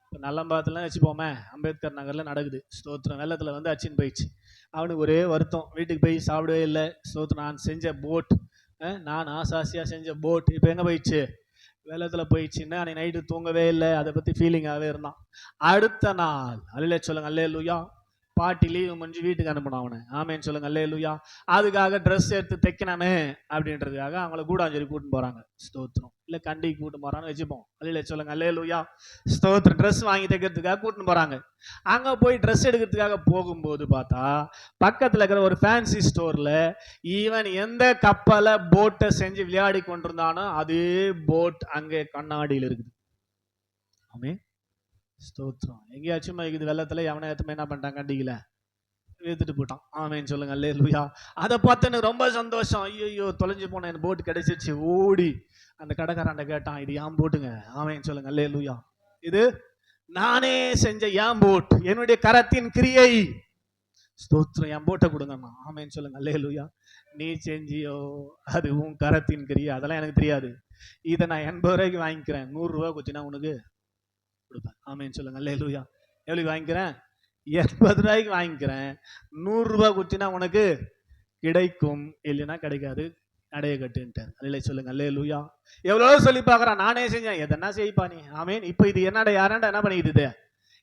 இப்போ நல்லம்பாத்துலாம் வச்சுப்போமே, அம்பேத்கர் நகரில் நடக்குது. ஸ்தோத்திரம், வெள்ளத்தில் வந்து அச்சின்னு போயிடுச்சு. அவனுக்கு ஒரே வருத்தம், வீட்டுக்கு போய் சாப்பிடவே இல்லை. ஸ்தோத்திரம், நான் செஞ்ச போட், நான் ஆசாசியாக செஞ்ச போட் இப்போ எங்கே போயிடுச்சு, வெள்ளத்தில் போயிடுச்சுன்னு அன்னைக்கு நைட்டு தூங்கவே இல்லை. அதை பற்றி ஃபீலிங்காகவே இருந்தான். அடுத்த நாள் அல்லே சொல்லுங்க. அல்லேலூயா. பாட்டி லீவு முடிஞ்சு வீட்டுக்கு அனுப்பணும் அவனை. ஆமேன்னு சொல்லுங்க. அல்லேலூயா. அதுக்காக ட்ரெஸ் எடுத்து தைக்கணுமே அப்படின்றதுக்காக அவங்கள கூடாஞ்சேரி கூட்டின்னு போறாங்க. ஸ்தோத்திரம். இல்லை கண்டிக்கு கூட்டின்னு போறான்னு வச்சுப்போம். அல்லே சொல்லுங்க. அல்லேலூயா. ஸ்தோத்திரம். ட்ரெஸ் வாங்கி தைக்கிறதுக்காக கூட்டின்னு போறாங்க. அங்கே போய் ட்ரெஸ் எடுக்கிறதுக்காக போகும்போது பார்த்தா பக்கத்தில் இருக்கிற ஒரு ஃபேன்சி ஸ்டோரில் ஈவன் எந்த கப்பலை போட்டை செஞ்சு விளையாடி கொண்டிருந்தானோ அதே போட் அங்கே கண்ணாடியில் இருக்குது. ஆமே ஸ்தோத்திரம். எங்கேயாச்சும் இருக்குது வெள்ளத்தில் எவனை எத்தமே என்ன பண்ணிட்டான், கண்டிக்கல எடுத்துட்டு போட்டான். ஆமேன்னு சொல்லுங்க. அல்லேலூயா. அதை பார்த்து எனக்கு ரொம்ப சந்தோஷம். ஐயோ தொலைஞ்சு போன என் போட்டு கிடைச்சிருச்சு. ஓடி அந்த கடைக்காரண்ட கேட்டான், இது ஏன் போட்டுங்க. ஆமேன்னு சொல்லுங்க. அல்லேலூயா. இது நானே செஞ்ச ஏன் போட், என்னுடைய கரத்தின் கிரியை. ஸ்தோத்திரம், என் போட்டை கொடுங்கண்ணா. ஆமேன்னு சொல்லுங்க. அல்லேலூயா. நீ செஞ்சியோ அது உன் கரத்தின் கிரியை, அதெல்லாம் எனக்கு தெரியாது. இதை நான் 80 ரூபாய்க்கு வாங்கிக்கிறேன், 100 ரூபா குத்தினா உனக்கு கொடுப்பேன். ஆமேன்னு சொல்லுங்க. அல்லேலூயா. எவ்வளவு வாங்கிக்கிறேன், 80 ரூபாய்க்கு வாங்கிக்கிறேன், 100 ரூபாய் குத்தினா உனக்கு கிடைக்கும், இல்லைன்னா கிடைக்காது, அடைய கட்டுன்ட்டார். அல்லே சொல்லுங்க. அல்லேலூயா. எவ்வளோ சொல்லி பார்க்குறான், நானே செஞ்சேன், எதனா செய்ப்பா நீ. ஆமேன். இப்போ இது என்னடா யாராண்டா என்ன பண்ணிக்குது,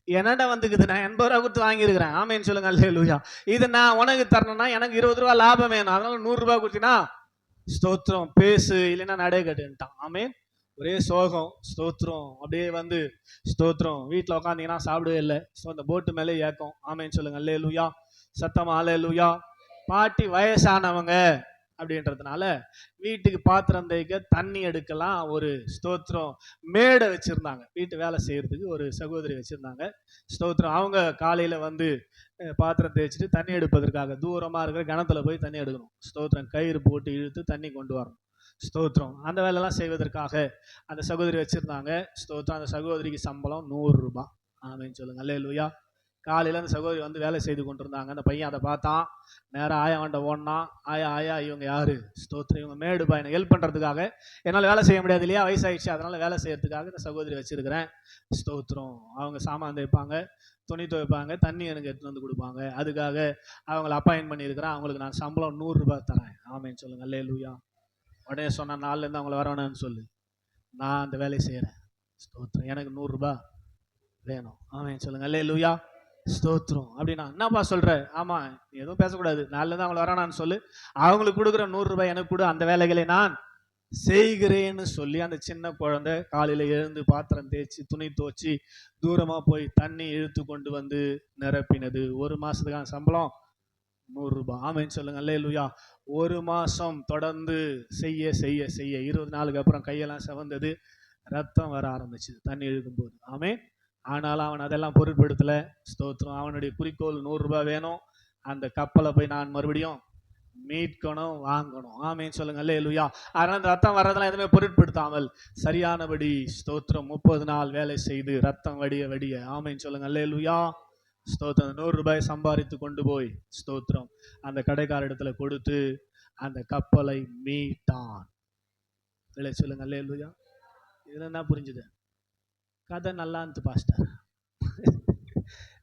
என்னடா வந்துக்குது, நான் 80 ரூபா கொடுத்து வாங்கியிருக்கிறேன். ஆமேன்னு சொல்லுங்க. அல்லேலூயா. இது நான் உனக்கு தரணும்னா எனக்கு 20 ரூபா லாபம் வேணும், அதனால 100 ரூபாய் கொடுத்தினா ஸ்தோத்திரம் பேசு, இல்லைன்னா நடை கட்டுன்ட்டான். ஆமேன். ஒரே சோகம். ஸ்தோத்திரம். அப்படியே வந்து ஸ்தோத்திரம் வீட்டில் உட்காந்தீங்கன்னா சாப்பிடவே இல்லை. ஸோ அந்த போட்டு மேலே ஏக்கம். ஆமேன்னு சொல்லுங்க. அல்லேலூயா. சத்தமா அல்லேலூயா. பாட்டி வயசானவங்க அப்படின்றதுனால வீட்டுக்கு பாத்திரம் தேய்க்க தண்ணி எடுக்கலாம் ஒரு ஸ்தோத்திரம் மேடை வச்சிருந்தாங்க. வீட்டு வேலை செய்யறதுக்கு ஒரு சகோதரி வச்சிருந்தாங்க. ஸ்தோத்திரம். அவங்க காலையில வந்து பாத்திரம் தேய்ச்சிட்டு தண்ணி எடுப்பதற்காக தூரமா இருக்கிற கிணத்துல போய் தண்ணி எடுக்கணும். ஸ்தோத்திரம். கயிறு போட்டு இழுத்து தண்ணி கொண்டு வரணும். ஸ்தோத்திரம். அந்த வேலையெல்லாம் செய்வதற்காக அந்த சகோதரி வச்சிருந்தாங்க. ஸ்தோத்திரம். அந்த சகோதரிக்கு சம்பளம் 100 ரூபாய். ஆமேன்னு சொல்லுங்க. அல்லேலூயா. காலையில் அந்த சகோதரி வந்து வேலை செய்து கொண்டிருந்தாங்க. அந்த பையன் அதை பார்த்தான், நேராக ஆயா வண்ட ஓடனான். ஆயா இவங்க யாரு, ஸ்தோத்திரம், இவங்க மேடுபா, எனக்கு ஹெல்ப் பண்ணுறதுக்காக, என்னால் வேலை செய்ய முடியாது இல்லையா, வயசாயிடுச்சு, அதனால் வேலை செய்யறதுக்காக இந்த சகோதரி வச்சிருக்கிறேன். ஸ்தோத்திரம். அவங்க சாமான் தைப்பாங்க, துணி துவைப்பாங்க, தண்ணி எனக்கு எடுத்துகிட்டு வந்து கொடுப்பாங்க, அதுக்காக அவங்கள அப்பாயின் பண்ணியிருக்கிறேன், அவங்களுக்கு நான் சம்பளம் 100 ரூபாய் தரேன். ஆமேன்னு சொல்லுங்க. அல்லேலூயா. உடனே சொன்ன நாள்லேருந்து அவங்கள வரவேணும்னு சொல்லு, நான் அந்த வேலையை செய்கிறேன். ஸ்தோத்திரம். எனக்கு 100 ரூபாய் வேணும். ஆமேன்னு சொல்லுங்க. அல்லேலூயா. ஸ்தோத்திரம். அப்படின்னா என்னப்பா சொல்ற, ஆமா நீ எதுவும் பேசக்கூடாது, நாளில் தான் அவங்களை வரானான்னு சொல்லு, அவங்களுக்கு கொடுக்குற 100 ரூபாய் எனக்கு கொடு, அந்த வேலைகளை நான் செய்கிறேன்னு சொல்லி அந்த சின்ன குழந்தை காலையில எழுந்து பாத்திரம் தேய்ச்சி துணி துவச்சி தூரமா போய் தண்ணி இழுத்து கொண்டு வந்து நிரப்பினது. 1 மாசத்துக்கான சம்பளம் 100 ரூபாய். ஆமேன்னு சொல்லுங்க. அல்லேலூயா. 1 மாசம் தொடர்ந்து செய்ய செய்ய செய்ய 20 நாளுக்கு அப்புறம் கையெல்லாம் செவந்தது, ரத்தம் வர ஆரம்பிச்சுது தண்ணி இழுக்கும் போது. ஆமேன். ஆனாலும் அவன் அதெல்லாம் பொருட்படுத்தல. ஸ்தோத்திரம். அவனுடைய குறிக்கோள் 100 ரூபாய் வேணும், அந்த கப்பலை போய் நான் மறுபடியும் மீட்கணும், வாங்கணும். ஆமேன்னு சொல்லுங்க. அல்லேலூயா. அதனால அந்த ரத்தம் வர்றதெல்லாம் எதுவுமே பொருட்படுத்தாமல் சரியானபடி ஸ்தோத்திரம் 30 நாள் வேலை செய்து ரத்தம் வடிய வடிய. ஆமேன்னு சொல்லுங்க. அல்லேலூயா. ஸ்தோத்திரம். 100 ரூபாய் சம்பாதித்து கொண்டு போய் ஸ்தோத்திரம் அந்த கடைக்கார இடத்துல கொடுத்து அந்த கப்பலை மீட்டான். சொல்லுங்க அல்லேலூயா. இதுல என்ன புரிஞ்சுது? கதை நல்லா இருந்துச்சு பாஸ்டர்.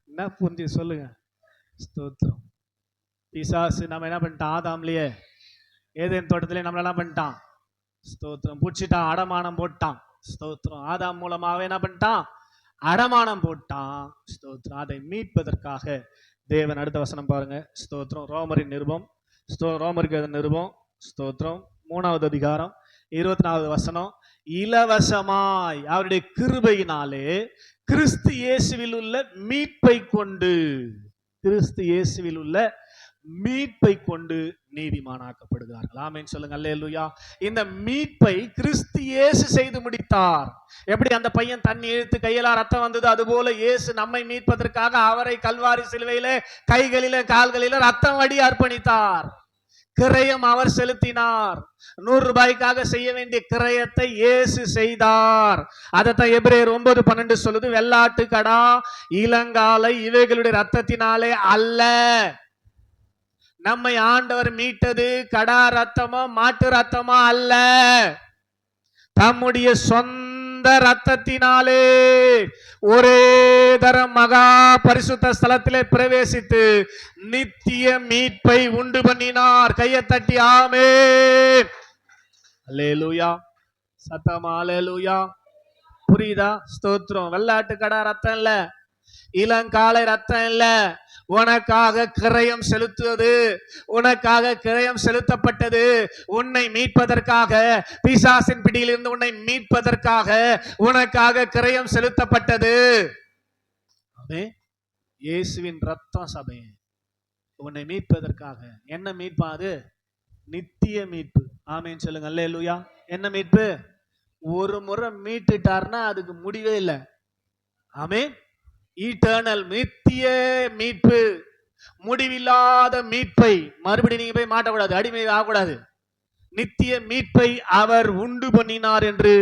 என்ன புரிஞ்சு சொல்லுங்க. ஸ்தோத்திரம். பிசாசு நம்ம என்ன பண்ணிட்டான்? ஆதாம்லயே ஏதேன் தோட்டத்திலே நம்மள என்ன பண்ணிட்டான்? ஸ்தோத்திரம் பிடிச்சிட்டான், அடமானம் போட்டான். ஸ்தோத்திரம். ஆதாம் மூலமாவே என்ன பண்ணிட்டான்? அடமானம் போட்டான். ஸ்தோத்திரம். அதை மீட்பதற்காக தேவன், அடுத்த வசனம் பாருங்க. ஸ்தோத்திரம். ரோமரின் நிருபம், ரோமருக்கு நிருபம் ஸ்தோத்திரம் 3வது அதிகாரம் 24வது வசனம். இலவசமாய் அவருடைய கிருபையினாலே கிறிஸ்து இயேசுவில் உள்ள மீட்பை கொண்டு, கிறிஸ்து இயேசுவில் உள்ள மீட்பை கொண்டு நீதிமானாக்கப்படுகிறார்கள். ஆமென் சொல்லுங்க அல்லேலூயா. இந்த மீட்பை கிறிஸ்து இயேசு செய்து முடித்தார். எப்படி அந்த பையன் தண்ணி இழுத்து கையில ரத்தம் வந்தது, அதுபோல இயேசு நம்மை மீட்பதற்காக அவரை கல்வாரி சிலுவையிலே கைகளில கால்களில ரத்தம் வடி அர்ப்பணித்தார். கிரயம் அவர் செலுத்தினார். 100 ரூபாய்க்காக செய்ய வேண்டிய கிரயத்தை இயேசு செய்தார். அதைத்தான் எபிரேயர் 9:12 சொல்லுது. வெள்ளாட்டு கடா இளங்காலை இவைகளுடைய ரத்தத்தினாலே அல்ல. நம்மை ஆண்டவர் மீட்டது கடா ரத்தமோ மாட்டு ரத்தமோ அல்ல, தம்முடைய சொந்த ரத்தத்தினாலே ஒரே தரம் மகா பரிசுத்த ஸ்தலத்திலே பிரவேசித்து நித்திய மீட்பை உண்டு பண்ணினார். கையை தட்டி ஆமென் அல்லேலூயா. சத்தமா அல்லேலூயா. புரியுதா? ஸ்தோத்திரம். வெள்ளாட்டு கடா ரத்தம் இல்ல, இளங்காலை ரத்தம் இல்ல, உனக்காக கிரயம் செலுத்துவது, உனக்காக கிரயம் செலுத்தப்பட்டது. உன்னை மீட்பதற்காக, பிசாசின் பிடியிலிருந்து உன்னை மீட்பதற்காக உனக்காக கிரயம் செலுத்தப்பட்டது. இயேசுவின் ரத்தம் சபை உன்னை மீட்பதற்காக. என்ன மீட்பாது? நித்திய மீட்பு. ஆமென் சொல்லுங்க அல்லேலூயா. என்ன மீட்பு? ஒரு முறை மீட்டுட்டார்னா அதுக்கு முடிவே இல்லை. ஆமென். ஈட்டர்னல், நித்திய மீட்பு, முடிவில்லாத மீட்பை மறுபடியும் நீங்க போய் மாட்டக்கூடாது, அடிமை ஆகக்கூடாது. நித்திய மீட்பை அவர் உண்டு பண்ணினார் என்று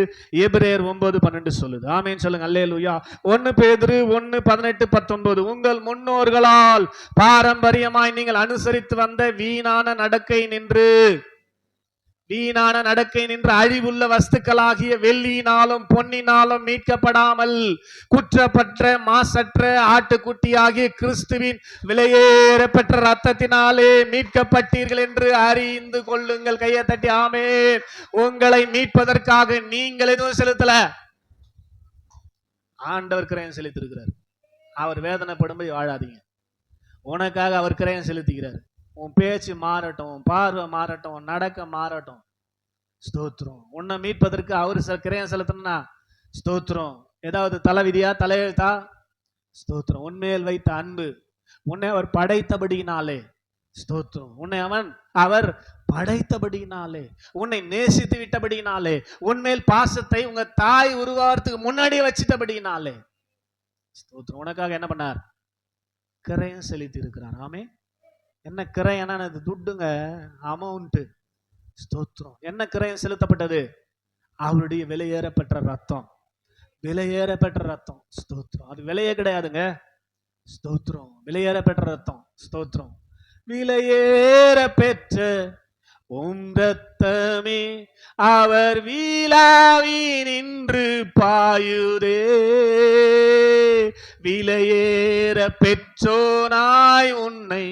எபிரேயர் 9:12 சொல்லுது. ஆமென் சொல்லுங்க அல்லேலூயா. 1 பேதுரு 1:18-19 உங்கள் முன்னோர்களால் பாரம்பரியமாய் நீங்கள் அனுசரித்து வந்த வீணான நடக்கை நின்று அழிவுள்ள வஸ்துக்களாகிய வெள்ளியினாலும் பொன்னினாலும் மீட்கப்படாமல் குற்றப்பற்ற மாசற்ற ஆட்டுக்குட்டியாகிய கிறிஸ்துவின் விலையேற பெற்ற ரத்தத்தினாலே மீட்கப்பட்டீர்கள் என்று அறிந்து கொள்ளுங்கள். கையை தட்டி ஆமென். உங்களை மீட்பதற்காக நீங்கள் எதுவும் செலுத்தல, ஆண்டவர் கிரயம் செலுத்திருக்கிறார். அவர் வேதனைப்படும்படி வாழாதீங்க. உனக்காக அவர் கிரயம் செலுத்திக்கிறார். உன் பேச்சு மாறட்டும், உன் பார்வை மாறட்டும், உன் நடக்க மாறட்டும். ஸ்தோத்திரம். உன்னை மீட்பதற்கு அவரு கிரயம் செலுத்தணும்னா ஸ்தோத்திரம். ஏதாவது தலைவிதியா, தலையெழுத்தா? ஸ்தோத்திரம். உன்மேல் வைத்த அன்பு, உன்னை அவர் படைத்தபடியினாலே, ஸ்தோத்திரம், உன்னை அவர் படைத்தபடியினாலே, உன்னை நேசித்து விட்டபடியினாலே, உன்மேல் பாசத்தை உங்க தாய் உருவாகிறதுக்கு முன்னாடியே வச்சிட்டபடியினாலே, ஸ்தோத்திரம், உனக்காக என்ன பண்ணார்? கிரயம் செலுத்தி இருக்கிறார். ஆமே. என்ன கிரயம்? என்னது? துட்டுங்க, அமௌண்ட். ஸ்தோத்திரம். என்ன கிரயம் செலுத்தப்பட்டது? அவருடைய விலையேறப்பெற்ற ரத்தம். விலையேறப்பெற்ற ரத்தம். ஸ்தோத்திரம். அது விலையே கிடையாதுங்க. ஸ்தோத்திரம். விலையேறப்பெற்ற ரத்தம். ஸ்தோத்திரம். விலையேற பெற்ற உம் ரத்தமே அவர் வீலாவி நின்று பாயுதே. விலையேற பெற்றோனாய் உன்னை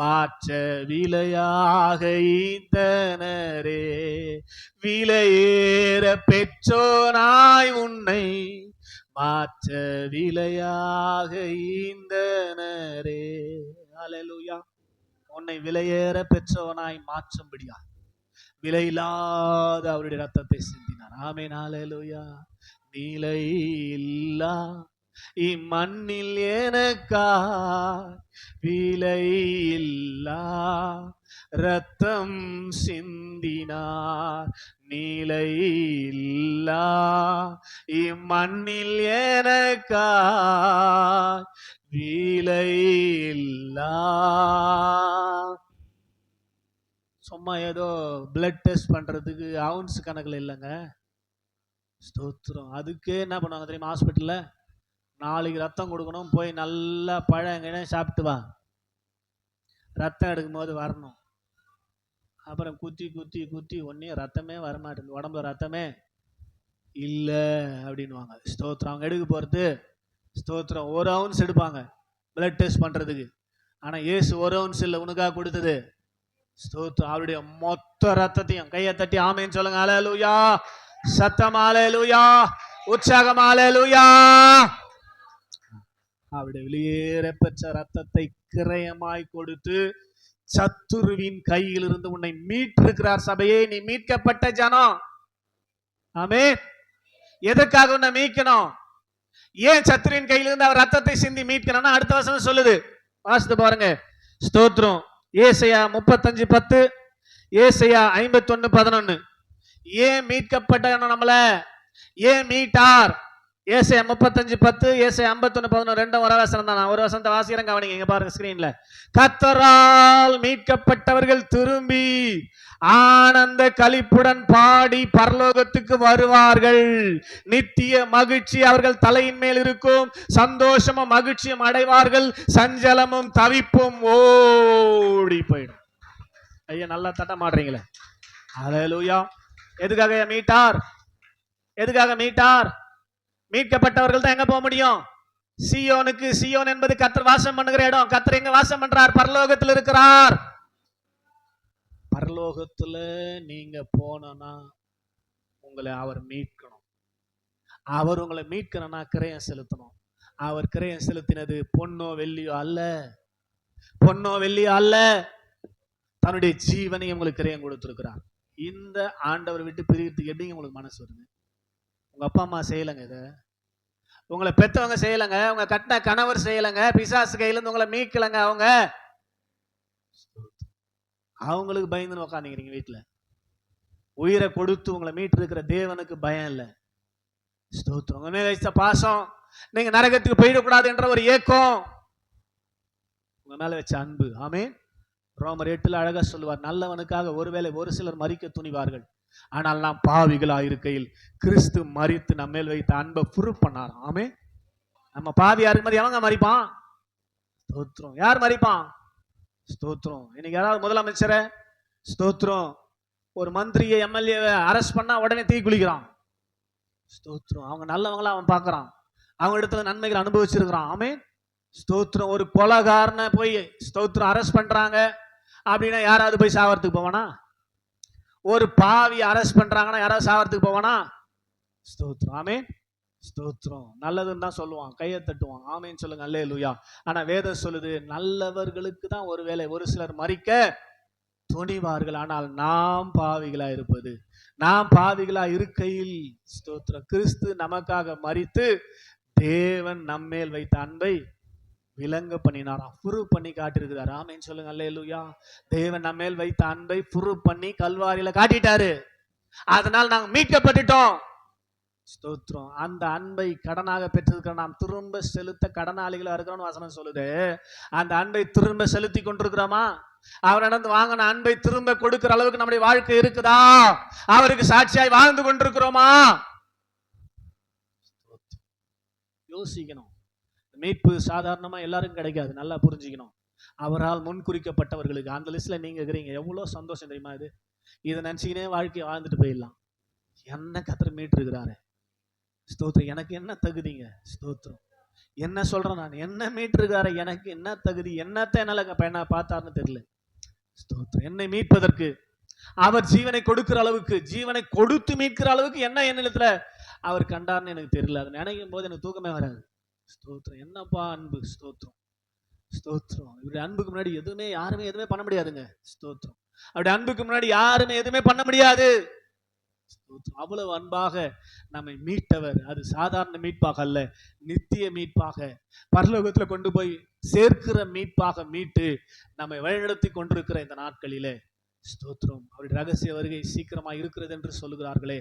மாற்ற விலையாக ஈந்தனரே. விலையேற பெற்றோனாய் உன்னை மாற்ற விலையாக ஈந்தனரே. அல்லேலூயா. உன்னை விலையேற பெற்றவனாய் மாற்றும்படியா விலையில்லாத அவருடைய ரத்தத்தை சிந்தினார். ஆமென். அல்லேலூயா. விலையில்லா இம்மண்ணில் எனக்கா விலையில்லா ரத்தம் சிந்தினார். நிலையில்லா இம்மண்ணில் எனக்கா விலையில்லா. சும்மா ஏதோ பிளட் டெஸ்ட் பண்றதுக்கு அவுன்ஸ் கணக்கில் இல்லைங்க. ஸ்தோத்திரம். அதுக்கே என்ன பண்ணுவாங்க தெரியுமா? ஹாஸ்பிட்டல்ல நாளைக்கு ரத்தம் கொடுக்கணும், போய் நல்லா பழங்கின சாப்பிட்டு வா, ரத்தம் எடுக்கும் போது வரணும். அப்புறம் குத்தி குத்தி குத்தி ஒன்னே ரத்தமே வரமாட்டேங்குது, உடம்புல ரத்தமே இல்லை அப்படின்வாங்க. ஸ்தோத்திரம். அவங்க எடுக்க போகிறது ஸ்தோத்திரம் 1 ounce எடுப்பாங்க பிளட் டெஸ்ட் பண்ணுறதுக்கு. ஆனால் இயேசு 1 ounce இல்லை உனக்காக கொடுத்தது. ஸ்தோத்திரம். அவருடைய மொத்த ரத்தத்தையும் கையை தட்டி ஆமேன்னு சொல்லுங்க. அல்லேலூயா, சத்தம் அல்லேலூயா, உற்சாகம் அல்லேலூயா. அவருடைய வெளியேற பெற்ற ரத்தத்தை கிரயமாய் கொடுத்து சத்துருவின் கையில் இருந்து உன்னை மீட்டிருக்கிறார். சபையே, நீ மீட்கப்பட்ட ஜனம். ஆமென். எதற்காக உன்னை மீட்கணும்? ஏன் சத்துருவின் கையிலிருந்து அவர் ரத்தத்தை சிந்தி மீட்கணும்னா அடுத்த வசனம் சொல்லுது, வாசித்து பாருங்க. ஸ்தோத்திரம். ஏசாயா 35:10, ஏசாயா 51:11. ஏன் மீட்கப்பட்ட நம்மள ஏன் மீட்டார்? ஏசாயா 35:10, ஏசாயா 51:11 ரெண்டும் ஒரு வசனம் தான். ஒரு வசனத்தை வாசிக்கிறேன், கவனிங்க. இங்க பாருங்க ஸ்கிரீன்ல. கர்த்தரால் மீட்கப்பட்டவர்கள் திரும்பி ஆனந்த களிப்புடன் பாடி பரலோகத்துக்கு வருவார்கள். நித்திய மகிழ்ச்சி அவர்கள் தலையின் மேல் இருக்கும். சந்தோஷமும் மகிழ்ச்சியும் அடைவார்கள். சஞ்சலமும் தவிப்பும் ஓடி போயிடும். ஐயா, நல்லா தட்ட மாட்டீங்களே. அல்லேலூயா. எதுக்காக மீட்டார்? எதுக்காக மீட்டார்? மீட்கப்பட்டவர்கள் தான் எங்க போக முடியும்? சீயோனுக்கு. சீயோன் என்பது கர்த்தர் வாசம் பண்ணுகிற இடம். கர்த்தர் எங்க வாசம் பண்றார்? பரலோகத்தில் இருக்கிறார். பரலோகத்துல நீங்க போனா உங்களை அவர் மீட்கணும். அவர் உங்களை மீட்கணும்னா கிரயம் செலுத்தணும். அவர் கிரயம் செலுத்தினது பொன்னோ வெள்ளியோ அல்ல, பொன்னோ வெள்ளியோ அல்ல, தன்னுடைய ஜீவனை உங்களுக்கு கிரயம் கொடுத்திருக்கிறார். இந்த ஆண்டவர் விட்டு பிரிகிறதுக்கு எப்படி உங்களுக்கு மனசு வருது? உங்க அப்பா அம்மா செய்யலைங்க, இதை உங்களை பெற்றவங்க செய்யலைங்க, உங்க கட்டின கணவர் செய்யலைங்க, பிசாசு கையில இருந்து உங்களை மீட்கலைங்க. அவங்களுக்கு பயந்துன்னு உட்காந்துக்கிறீங்க வீட்டுல. உயிரை கொடுத்து உங்களை மீட்டு இருக்கிற தேவனுக்கு பயம் இல்லை. ஸ்தோத்திரம். உங்க மேல வச்ச பாசம், நீங்க நரகத்துக்கு போயிடக்கூடாது என்ற ஒரு ஏக்கம், உங்க மேல வச்ச அன்பு. ஆமென். ரோமர் 8 அழகா சொல்லுவார், நல்லவனுக்காக ஒருவேளை ஒரு சிலர் மரிக்க துணிவார்கள், ஆனால் நாம் பாவிகளா இருக்கையில் கிறிஸ்து மரித்து நம்ம மேல் வைத்த அன்பை ப்ரூவ் பண்ணார். ஆமே. நம்ம பாவியா இருக்கும்போது எவங்க மரிப்பான்? ஸ்தோத்திரம். யார் மரிப்பான்? ஸ்தோத்திரம். இன்னைக்கு யாராவது முதலமைச்சரை, ஸ்தோத்திரம், ஒரு மந்திரியை, எம்எல்ஏ அரெஸ்ட் பண்ணா உடனே தீ குளிக்கிறான். ஸ்தோத்திரம். அவங்க நல்லவங்களா அவன் பார்க்கறான், அவங்க இடத்துல நன்மைகள் அனுபவிச்சிருக்கிறான். ஆமே. ஸ்தோத்திரம். ஒரு கொலைகாரனை போய் ஸ்தோத்திரம் அரெஸ்ட் பண்றாங்க அப்படின்னா யாராவது போய் சாவறதுக்கு போவானா? ஒரு பாவி அரெஸ்ட் பண்றாங்கன்னா யாராவது சாவறதுக்கு போவானா? ஸ்தோத்திரம். ஆமென். ஸ்தோத்திரம். நல்லதுன்னு தான் சொல்லுவான், கையை தட்டுவான். ஆமென்னு சொல்லுங்க. அல்லேலூயா. ஆனா வேதம் சொல்லுது, நல்லவர்களுக்கு தான் ஒருவேளை ஒரு சிலர் மரிக்க துணிவார்கள், ஆனால் நாம் பாவிகளா இருப்பது, நாம் பாவிகளா இருக்கையில் ஸ்தோத்திரம் கிறிஸ்து நமக்காக மரித்து தேவன் நம்மேல் வைத்த அன்பை விளங்க பண்ணினாராம், ப்ரூவ் பண்ணி காட்டியிருக்கிறார். ஆமென்னு சொல்லுங்க. அல்லேலூயா. தேவன் நம்மேல் வைத்த அன்பை ப்ரூவ் பண்ணி கல்வாரியில காட்டிட்டாரு. அதனால் நாங்க மீட்கப்பட்டுட்டோம். ஸ்தோத்திரம். அந்த அன்பை கடனாக பெற்றிருக்கிற நாம் திரும்ப செலுத்த கடனாளிகளா இருக்கிறோம்னு வசனம் சொல்லுது. அந்த அன்பை திரும்ப செலுத்தி கொண்டிருக்கிறோமா? அவரிடம் வாங்கின அன்பை திரும்ப கொடுக்கிற அளவுக்கு நம்முடைய வாழ்க்கை இருக்குதா? அவருக்கு சாட்சியாய் வாழ்ந்து கொண்டிருக்கிறோமா? யோசிக்கணும். மீட்பு சாதாரணமா எல்லாருக்கும் கிடைக்காது, நல்லா புரிஞ்சுக்கணும். அவரால் முன்குறிக்கப்பட்டவர்களுக்கு அந்த லிஸ்ட்ல நீங்க இருக்கிறீங்க. எவ்வளவு சந்தோஷம் தெரியுமா? இதை நினைச்சுக்கினே வாழ்க்கையை வாழ்ந்துட்டு போயிடலாம். என்ன கர்த்தர் மீட்டு இருக்கிறாரு. ஸ்தோத்திரம். எனக்கு என்ன தகுதிங்க? ஸ்தோத்திரம். என்ன சொல்றேன் நான்? என்ன மீட்டு இருக்காரு, எனக்கு என்ன தகுதி? என்னத்தை என்னால என்ன பார்த்தாருன்னு தெரியல. ஸ்தோத்திரம். என்னை மீட்பதற்கு அவர் ஜீவனை கொடுக்கிற அளவுக்கு, ஜீவனை கொடுத்து மீட்கிற அளவுக்கு என்ன என்னிடத்துல அவர் கண்டார்னு எனக்கு தெரியல. அதை நினைக்கும் போது எனக்கு தூக்கமே வராது. ஸ்தோத்திரம். என்னப்பா அன்பு. ஸ்தோத்திரம். ஸ்தோத்திரம். இவருடைய அன்புக்கு முன்னாடி எதுவுமே யாருமே எதுவுமே பண்ண முடியாதுங்க. ஸ்தோத்திரம். அவருடைய அன்புக்கு முன்னாடி யாருமே எதுவுமே பண்ண முடியாது. அவ்வளவு அன்பாக நம்மை மீட்டவர். அது சாதாரண மீட்பாக அல்ல, நித்திய மீட்பாக, பரலோகத்துல கொண்டு போய் சேர்க்கிற மீட்பாக மீட்டு நம்மை வழிநடத்தி கொண்டிருக்கிற இந்த நாட்களிலே ஸ்தோத்திரம். அவருடைய ரகசிய வருகை சீக்கிரமா இருக்கிறது என்று சொல்லுகிறார்களே.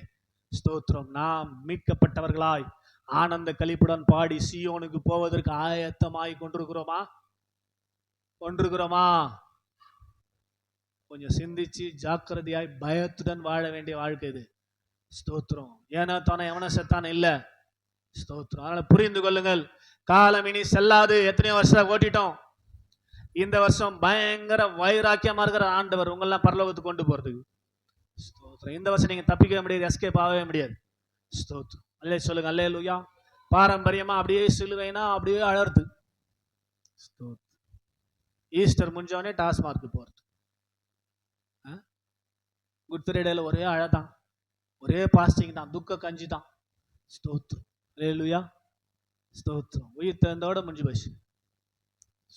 ஸ்தோத்திரம். நாம் மீட்கப்பட்டவர்களாய் ஆனந்த களிப்புடன் பாடி சீயோனுக்கு போவதற்கு ஆயத்தமாய் கொண்டிருக்கிறோமா? கொண்டிருக்கிறோமா? கொஞ்சம் சிந்திச்சு ஜாக்கிரதையாய் பயத்துடன் வாழ வேண்டிய வாழ்க்கை இது. ஸ்தோத்திரம். ஏன்னா தானே எவன செத்தான இல்ல. ஸ்தோத்திரம். அதனால புரிந்து கொள்ளுங்கள், காலம் இனி செல்லாது. எத்தனையோ வருஷம் ஓட்டிட்டோம். இந்த வருஷம் பயங்கர வைராக்கியமா இருக்கிற ஆண்டவர் உங்களெல்லாம் பரலோகத்துக்கு கொண்டு போறதுக்கு. ஸ்தோத்திரம். இந்த வருஷம் நீங்க தப்பிக்கவே முடியாது, எஸ்கேப் ஆகவே முடியாது. ஸ்தோத்திரம். அல்லே சொல்லுங்க, அல்லேலூயா. பாரம்பரியமா அப்படியே சிலுவைனா அப்படியே அழறது. ஈஸ்டர் முடிஞ்சவனே டாஸ்மார்க்கு போறது, குட் ஃப்ரைடேல ஒரே அழதான், ஒரே பாஸ்டிங் தான், துக்க கஞ்சி தான். ஸ்தோத்திரம். அல்லேலூயா. ஸ்தோத்திரம். உயிர் தேர்ந்தோட முடிஞ்சு போச்சு.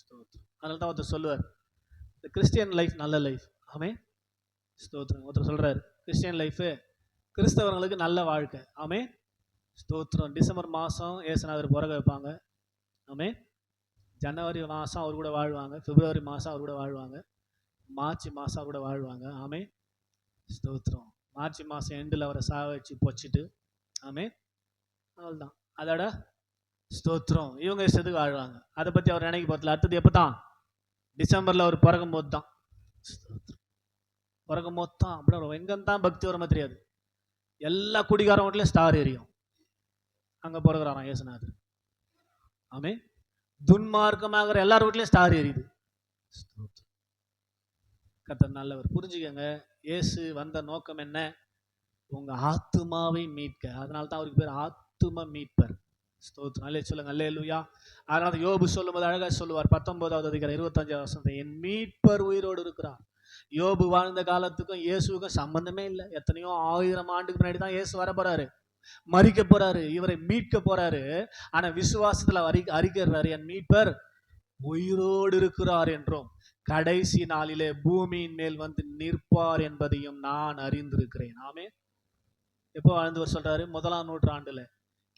ஸ்தோத்திரம். அதனால தான் ஒருத்தர் சொல்லுவார், இந்த கிறிஸ்டியன் லைஃப் நல்ல லைஃப். ஆமே. ஸ்தோத்திரம். ஒருத்தர் சொல்றாரு, கிறிஸ்டியன் லைஃப் கிறிஸ்தவர்களுக்கு நல்ல வாழ்க்கை. ஆமே. ஸ்தோத்திரம். டிசம்பர் மாதம் ஏசுநாதர் பிறக வைப்பாங்க. ஆமே. ஜனவரி மாதம் அவர் கூட வாழ்வாங்க, பிப்ரவரி மாதம் அவர் கூட வாழ்வாங்க, மார்ச் மாதம் அவர் கூட வாழ்வாங்க. ஆமே. ஸ்தோத்திரம். மார்ச் மாதம் எண்டில் அவரை சாக வச்சு பொச்சிட்டு, ஆமே, அவ்வளோதான். அதோட ஸ்தோத்திரம் இவங்க இஷ்டத்துக்கு வாழ்வாங்க. அதை பற்றி அவர் நினைக்க போதில்ல. அடுத்தது எப்போ தான்? டிசம்பரில் அவர் பிறக்கும் போது தான். ஸ்தோத்திரம். பிறக்கும் போது தான் அப்படி எங்கேந்தான் பக்தி வரமா தெரியாது. எல்லா குடிகாரம் வீட்லையும் ஸ்டார் எரியும், அங்கே பிறகுறாராம் இயேசுநாதர். ஆமே. துன்மார்க்கமாகிற எல்லார் வீட்லையும் ஸ்டார் எரியுது. கர்த்தர் நல்லவர். புரிஞ்சுக்கங்க, இயேசு வந்த நோக்கம் என்ன? உங்க ஆத்துமாவை மீட்க. அதனால தான் அவருக்கு பேர் ஆத்தும மீட்பர். ஸ்தோத்திரம். அல்லே சொல்லுங்க, அல்லேலூயா. அதனால யோபு சொல்லும்போது அழகா சொல்லுவார், 19வது அதிகாரம் 25வது வசனம், என் மீட்பர் உயிரோடு இருக்கிறார். யோபு வாழ்ந்த காலத்துக்கும் இயேசுக்கும் சம்பந்தமே இல்லை. எத்தனையோ 1000 ஆண்டுக்கு முன்னாடி தான் இயேசு வர போறாரு, மறிக்க போறாரு, இவரை மீட்க போறாரு. ஆனா விசுவாசத்துல அறிக்கிறாரு, என் மீட்பர் உயிரோடு இருக்கிறார் என்றும் கடைசி நாளிலே பூமியின் மேல் வந்து நிற்பார் என்பதையும் நான் அறிந்திருக்கிறேன். ஆமே. எப்போ வாழ்ந்தவர் சொல்றாரு? 1ஆம் நூற்றாண்டுல,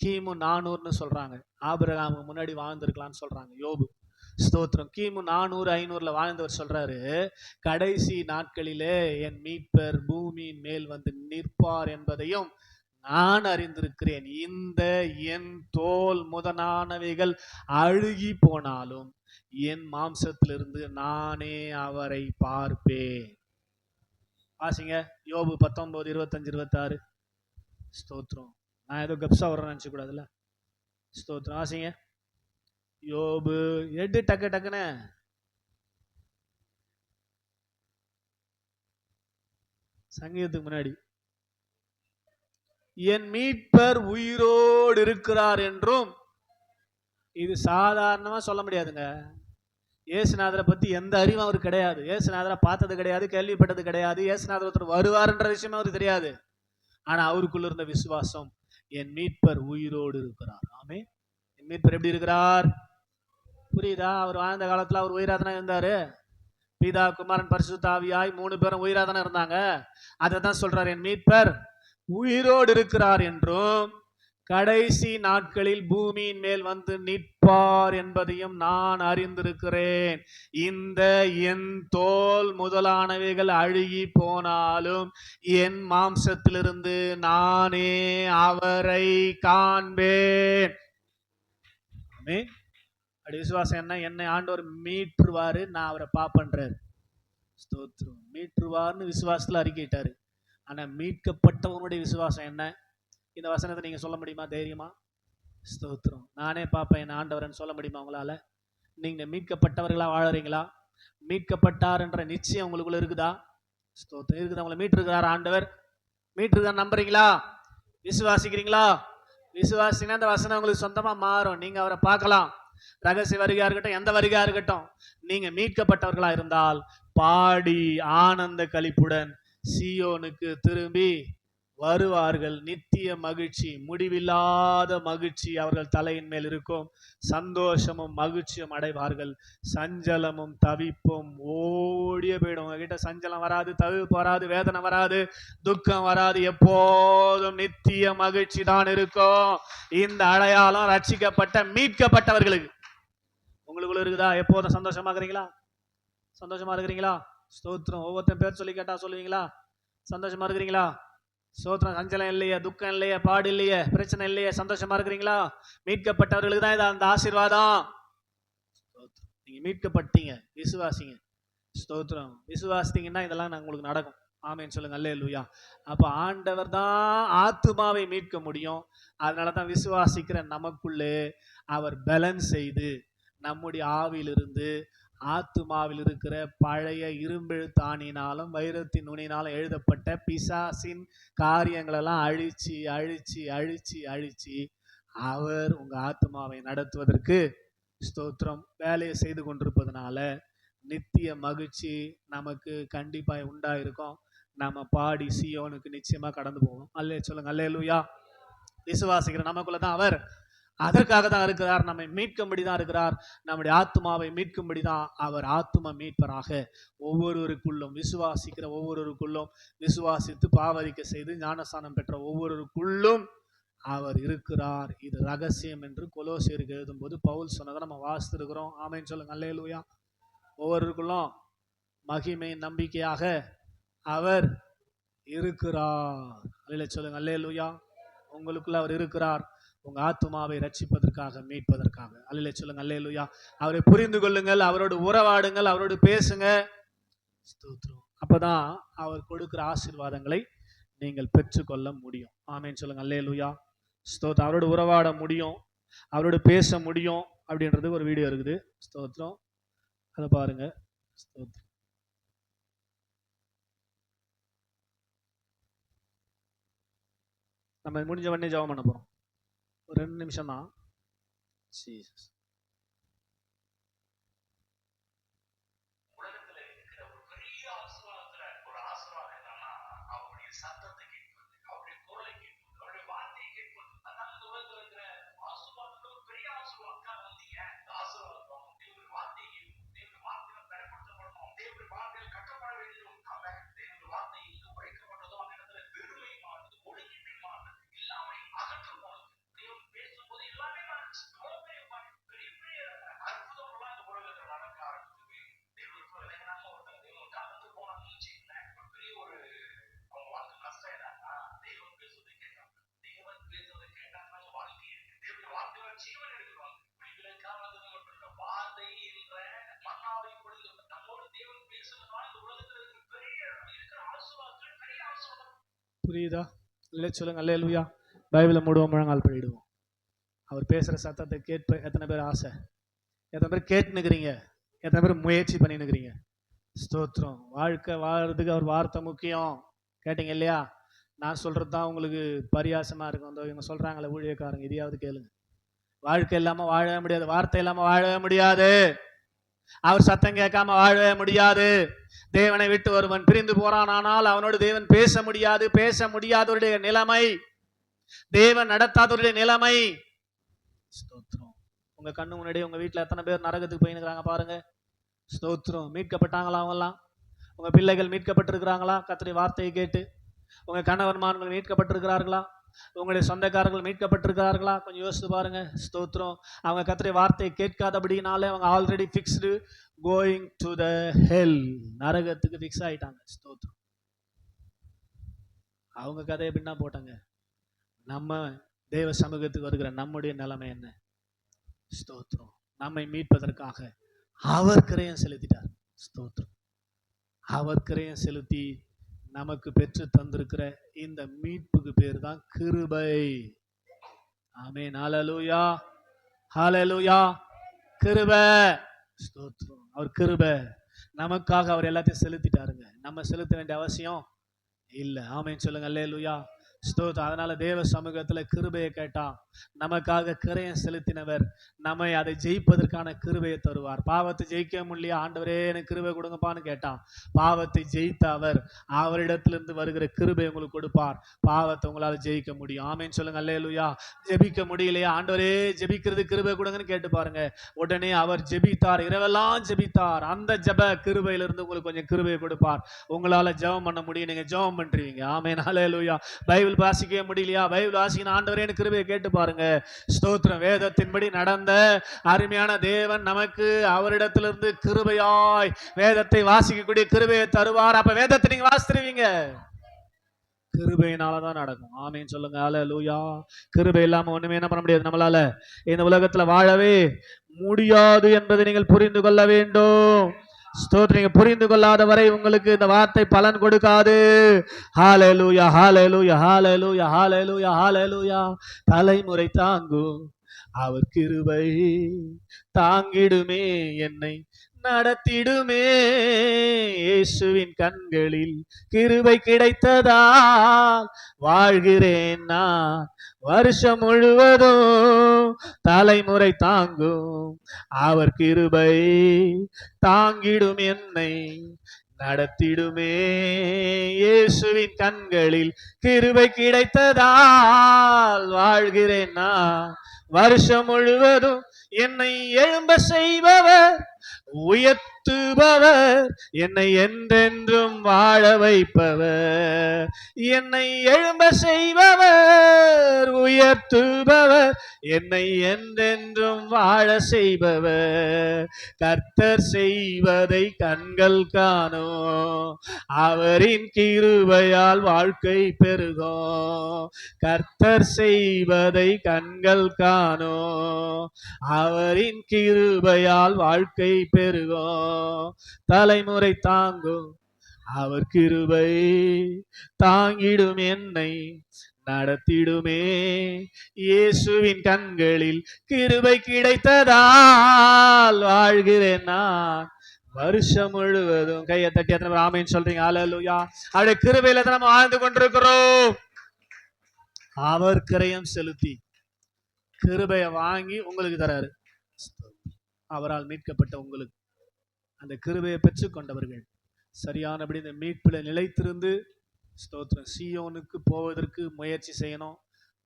கிமு 400ன்னு சொல்றாங்க. ஆபிரகாமுக்கு முன்னாடி வாழ்ந்திருக்கலாம்னு சொல்றாங்க யோபு. ஸ்தோத்திரம். கிமு 400 500ல வாழ்ந்தவர் சொல்றாரு, கடைசி நாட்களிலே என் மீட்பர் பூமியின் மேல் வந்து நிற்பார் என்பதையும் நான் அறிந்திருக்கிறேன். இந்த என் தோல் முதலானவைகள் அழுகி போனாலும் என் மாம்சத்திலிருந்து நானே அவரை பார்ப்பேன். வாசிங்க யோபு 19 25 26. ஸ்தோத்திரம். நான் ஏதோ கப்சா வர்றேன்னு நினைச்சு கூடாதுல்ல. ஸ்தோத்திரம். வாசிங்க யோபு எடு டக்கு டக்குன்னு. சங்கீதத்துக்கு முன்னாடி, என் மீட்பர் உயிரோடு இருக்கிறார் என்றும். இது சாதாரணமா சொல்ல முடியாதுங்க. இயேசுநாதரை பத்தி எந்த அறிவும் அவருக்கு கிடையாது. இயேசுநாதரை பார்த்தது கிடையாது, கேள்விப்பட்டது கிடையாது. இயேசுநாதர் ஒருத்தர் வருவார்ன்ற விஷயம் அவருக்கு தெரியாது. ஆனா அவருக்குள்ள இருந்த விசுவாசம், என் மீட்பர் உயிரோடு இருக்கிறார். ஆமே. என் மீட்பர் எப்படி இருக்கிறார்? புரியுதா? அவர் வாழ்ந்த காலத்துல அவர் உயிராதானே இருந்தாரு. பிதா குமாரன் பரிசுத்த ஆவியாய் 3 பேரும் உயிராதானே இருந்தாங்க. அதை தான் சொல்றார், என் மீட்பர் உயிரோடு இருக்கிறார் என்றும் கடைசி நாட்களில் பூமியின் மேல் வந்து நிற்பார் என்பதையும் நான் அறிந்திருக்கிறேன். இந்த என் தோல் முதலானவைகள் அழுகி போனாலும் என் மாம்சத்திலிருந்து நானே அவரை காண்பேன். அப்படி விசுவாசம் என்ன? என்னை ஆண்டவர் மீட்டுருவாரு, நான் அவரை பாப்பன்றாரு. ஸ்தோத்திரம். மீட்டுருவார்னு விசுவாசத்துல அறிக்கையிட்டாரு. ஆனா மீட்கப்பட்டவனுடைய விசுவாசம் என்ன? இந்த வசனத்தை நீங்க சொல்ல முடியுமா தைரியமா? ஸ்தோத்திரம். நானே பாப்பேன் என் ஆண்டவரன்னு சொல்ல முடியுமா உங்களால? நீங்க மீட்கப்பட்டவர்களா வாழறீங்களா? மீட்கப்பட்டார் என்ற நிச்சயம் உங்களுக்குள்ள இருக்குதா? ஸ்தோத்திரம். இருக்குதா? உங்களை மீட்டிருக்கிறார் ஆண்டவர், மீட்டிருக்கார் நம்புறீங்களா? விசுவாசிக்கிறீங்களா? விசுவாசினா அந்த வசனம் உங்களுக்கு சொந்தமா மாறும். நீங்க அவரை பார்க்கலாம். ரகசிய வருகையா இருக்கட்டும், எந்த வருகையா இருக்கட்டும், நீங்க மீட்கப்பட்டவர்களா இருந்தால் பாடி ஆனந்த களிப்புடன் சீயோனுக்கு திரும்பி வருவார்கள். நித்திய மகிழ்ச்சி, முடிவில்லாத மகிழ்ச்சி அவர்கள் தலையின் மேல் இருக்கும். சந்தோஷமும் மகிழ்ச்சியும் அடைவார்கள். சஞ்சலமும் தவிப்பும் ஓடிய போயிடும். உங்ககிட்ட சஞ்சலம் வராது, தவிப்பு வராது, வேதனை வராது, துக்கம் வராது. எப்போதும் நித்திய மகிழ்ச்சி தான் இருக்கும். இந்த அடையாளம் ரட்சிக்கப்பட்ட மீட்கப்பட்டவர்களுக்கு. உங்களுக்குள்ள இருக்குதா? எப்போதும் சந்தோஷமா இருக்கிறீங்களா? சந்தோஷமா இருக்கிறீங்களா? ஸ்தோத்திரம். ஒவ்வொருத்தன் பேர் சொல்லி கேட்டா சொல்லுவீங்களா? சந்தோஷமா இருக்கிறீங்களா? ஸ்தோத்திரம். சஞ்சலம் இல்லையே, துக்கம் இல்லையே, பாடு இல்லையே, பிரச்சனை இல்லையே, சந்தோஷமா இருக்கிறீங்களா? மீட்கப்பட்டவர்களுக்கு தான் இது அந்த ஆசீர்வாதம். நீங்க மீட்கப்பட்டீங்க, விசுவாசிங்க. ஸ்தோத்திரம். விசுவாசித்தீங்கன்னா இதெல்லாம் உங்களுக்கு நடக்கும். ஆமென் சொல்லுங்க அல்லேலூயா. அப்ப ஆண்டவர் தான் ஆத்துமாவை மீட்க முடியும். அதனாலதான் விசுவாசிக்கிற நமக்குள்ளே அவர் பலன் செய்து நம்முடைய ஆவியிலிருந்து ஆத்துமாவில் இருக்கிற பழைய இரும்பெழுத்தாணினாலும் வைரத்தின் நுனினாலும் எழுதப்பட்ட பிசாசின் காரியங்களெல்லாம் அழிச்சு அழிச்சு அழிச்சு அழிச்சு அவர் உங்க ஆத்துமாவை நடத்துவதற்கு ஸ்தோத்திரம் வேலையை செய்து கொண்டிருப்பதனால நித்திய மகிழ்ச்சி நமக்கு கண்டிப்பாக உண்டாயிருக்கும். நம்ம பாடி சீயோனுக்கு நிச்சயமா கடந்து போவோம். அல்லே சொல்லுங்க அல்லேலூயா. விசுவாசிக்கிற நமக்குள்ள தான் அவர் அதற்காக தான் இருக்கிறார். நம்மை மீட்கும்படி தான் இருக்கிறார். நம்முடைய ஆத்மாவை மீட்கும்படி தான் அவர் ஆத்ம மீட்பராக ஒவ்வொருவருக்குள்ளும் விசுவாசிக்கிற ஒவ்வொருவருக்குள்ளும் விசுவாசித்து பாவரிக்க செய்து ஞானஸ்தானம் பெற்ற ஒவ்வொருவருக்குள்ளும் அவர் இருக்கிறார். இது ரகசியம் என்று கொலோசியருக்கு எழுதும் போது பவுல் சொன்னதை நம்ம வாசித்திருக்கிறோம். ஆமென் சொல்லுங்க அல்லேலூயா. ஒவ்வொருவருக்குள்ளும் மகிமை நம்பிக்கையாக அவர் இருக்கிறார். அல்லேலூயா சொல்லுங்க அல்லேலூயா. உங்களுக்குள்ள அவர் இருக்கிறார், உங்க ஆத்துமாவை ரட்சிப்பதற்காக மீட்பதற்காக. அல்லேலூயா சொல்லுங்க அல்லேலூயா. அவரை புரிந்து கொள்ளுங்கள், அவரோடு உறவாடுங்கள், அவரோடு பேசுங்க. ஸ்தோத்திரம். அப்பதான் அவர் கொடுக்கிற ஆசீர்வாதங்களை நீங்கள் பெற்றுக்கொள்ள முடியும். ஆமென் சொல்லுங்க அல்லேலூயா. ஸ்தோத்திரம். அவரோடு உறவாட முடியும், அவரோடு பேச முடியும் அப்படின்றது ஒரு வீடியோ இருக்குது. ஸ்தோத்திரம். அதை பாருங்க. ஸ்தோத்திரம். நம்ம முடிஞ்ச உடனே ஜெபம் பண்ண போறோம். ஒரு 2 நிமிஷம் தான். புரியுதா? இல்லை சொல்லுங்க அல்லேலூயா. பைபிளை மூடுவோம், முழங்கால் படிடுவோம். அவர் பேசுகிற சத்தத்தை கேட்ப எத்தனை பேர் ஆசை? எத்தனை பேர் கேட்டுனுக்கிறீங்க? எத்தனை பேர் முயற்சி பண்ணினுக்கிறீங்க? ஸ்தோத்திரம். வாழ்க்கை வாழறதுக்கு அவர் வார்த்தை முக்கியம். கேட்டீங்க இல்லையா? நான் சொல்கிறது தான் உங்களுக்கு பரியாசமாக இருக்கும். அந்த இவங்க சொல்கிறாங்களே ஊழியக்காரங்க, இதையாவது கேளுங்க. வாழ்க்கை இல்லாமல் வாழவே முடியாது, வார்த்தை இல்லாமல் வாழவே முடியாது, அவர் சத்தம் கேட்காம வாழவே முடியாது. தேவனை விட்டு ஒருவன் பிரிந்து போறான், ஆனால் அவனோடு தேவன் பேச முடியாது. பேச முடியாதவருடைய நிலைமை, தேவன் நடத்தாதவருடைய நிலைமை. ஸ்தோத்திரம். உங்க கண்ணு முன்னாடி உங்க வீட்டுல எத்தனை பேர் நரகத்துக்கு போயினுக்கிறாங்க பாருங்க. ஸ்தோத்திரம். மீட்கப்பட்டாங்களா? அவங்கெல்லாம் உங்க பிள்ளைகள் மீட்கப்பட்டிருக்கிறாங்களா? கர்த்தருடைய வார்த்தையை கேட்டு உங்க கணவன்மார்கள் மீட்கப்பட்டிருக்கிறார்களா? உங்களுடைய சொந்தக்காரர்கள் மீட்கப்பட்டிருக்கிறார்களா? கொஞ்சம் யோசித்து பாருங்க. ஸ்தோத்திரம். அவங்க கர்த்தருடைய வார்த்தையை கேட்காதபடினாலே அவங்க already fixed going to the hell, நரகத்துக்கு ஃபிக்ஸ் ஆயிட்டாங்க. ஸ்தோத்திரம். அவங்க கதையை பின்னா போட்டாங்க. நம்ம தேவ சமூகத்துக்கு வருகிற நம்முடைய நிலைமை என்ன? ஸ்தோத்திரம். நம்மை மீட்பதற்காக அவர் கிரயம் செலுத்திட்டார். ஸ்தோத்திரம். அவர் கிரயம் செலுத்தி நமக்கு பெற்று தந்திருக்கிற இந்த மீட்புக்கு பேர் தான் கிருபை. ஆமென். ஹல்லேலூயா, ஹல்லேலூயா. கிருபை. ஸ்தோத்திரம். அவர் கிருபை. நமக்காக அவர் எல்லாத்தையும் செலுத்திட்டாருங்க. நம்ம செலுத்த வேண்டிய அவசியம் இல்லை. ஆமென் சொல்லுங்க அல்லேலூயா. ஸ்தோத்திரம். அதனால தேவ சமூகத்துல கிருபையை கேட்டா நமக்காக கிரயம் செலுத்தினவர் நம்மை அதை ஜெயிப்பதற்கான கிருபையை தருவார். பாவத்தை ஜெயிக்க முடியலையா? ஆண்டவரே எனக்கு கிருபை கொடுங்கப்பான்னு கேட்டான். பாவத்தை ஜெயித்த அவர் அவரிடத்திலிருந்து வருகிற கிருபை உங்களுக்கு கொடுப்பார். பாவத்தை உங்களால் ஜெயிக்க முடியும். ஆமென் சொல்லுங்க அல்லேலூயா. ஜெபிக்க முடியலையா? ஆண்டவரே ஜெபிக்கிறது கிருபை கொடுங்கன்னு கேட்டு பாருங்க. உடனே அவர் ஜெபித்தார், இரவெல்லாம் ஜெபித்தார். அந்த ஜெப கிருபையிலிருந்து உங்களுக்கு கொஞ்சம் கிருபையை கொடுப்பார். உங்களால ஜெபம் பண்ண முடியும். நீங்க ஜெபம் பண்றீங்க. ஆமென் ஹல்லேலூயா. பைபிள் வாசிக்க முடியலையா? பைபிள் வாசிக்கிற ஆண்டவரே கிருபையை கேட்டு பாருங்க. ஸ்தோத்திரம். வேதத்தின்படி நடந்த அருமையான தேவன் நமக்கு அவரிடத்திலிருந்து கிருபையாய் வேதத்தை வாசிக்கக்கூடிய கிருபையை தருவார். அப்ப வேதத்தை நீங்க வாசித்துருவீங்க. கிருபையினாலதான் நடக்கும். ஆமென் சொல்லுங்க ஹல்லேலூயா. கிருபை இல்லாம ஒண்ணுமே என்ன பண்ண முடியாது. நம்மளால இந்த உலகத்துல வாழவே முடியாது என்பதை நீங்கள் புரிந்து கொள்ள வேண்டும். ஸ்தோத்திரம். நீங்க புரிந்து கொள்ளாத வரை உங்களுக்கு இந்த வார்த்தை பலன் கொடுக்காது. ஹalleluya ஹalleluya ஹalleluya ஹalleluya ஹalleluya. தலைமுறை தாங்கும் அவர் கிருபை தாங்கிடுமே, என்னை நடத்திடுமே. இயேசுவின் கண்களில் கிருபை கிடைத்ததால் வாழ்கிறேன் நான் வருஷம் முழுவதும். தலைமுறை தாங்கும் அவர் கிருபை தாங்கிடும், என்னை நடத்திடுமே. இயேசுவின் கண்களில் கிருபை கிடைத்ததால் வாழ்கிறேன் நான் வருஷம் முழுவதும். என்னை எழும்ப செய்பவர் உயர்த்துபவர், என்னை என்றென்றும் வாழ வைப்பவர். என்னை எழும்ப செய்பவர் உயர்த்துபவர், என்னை என்றென்றும் வாழ செய்பவர். கர்த்தர் செய்வதை கண்கள் காணும், அவரின் கிருபையால் வாழ்க்கை பெருகும். கர்த்தர் செய்வதை கண்கள் காணும், அவரின் கிருபையால் வாழ்க்கை பெருகும். தலைமுறை தாங்கும் அவர் கிருபை தாங்கிடும், என்னை நடத்திடுமே. இயேசுவின் கண்களில் கிருபை கிடைத்ததால் வாழ்கிறேன் நான் வருஷம் முழுவதும். கையை தட்டி எத்தனை ஆமென் சொல்றீங்க? ஹalleluya. அவருடைய கிருபையில தான் நம்ம வாழ்ந்து கொண்டிருக்கிறோம். அவர் கிரயம் செலுத்தி கிருபையை வாங்கி உங்களுக்கு தராரு. அவரால் மீட்கப்பட்ட உங்களுக்கு அந்த கிருபையை பெற்றுக்கொண்டவர்கள் சரியானபடி இந்த மீட்பில் நிலைத்திருந்து ஸ்தோத்திரம் சீயோனுக்கு போவதற்கு முயற்சி செய்யணும்,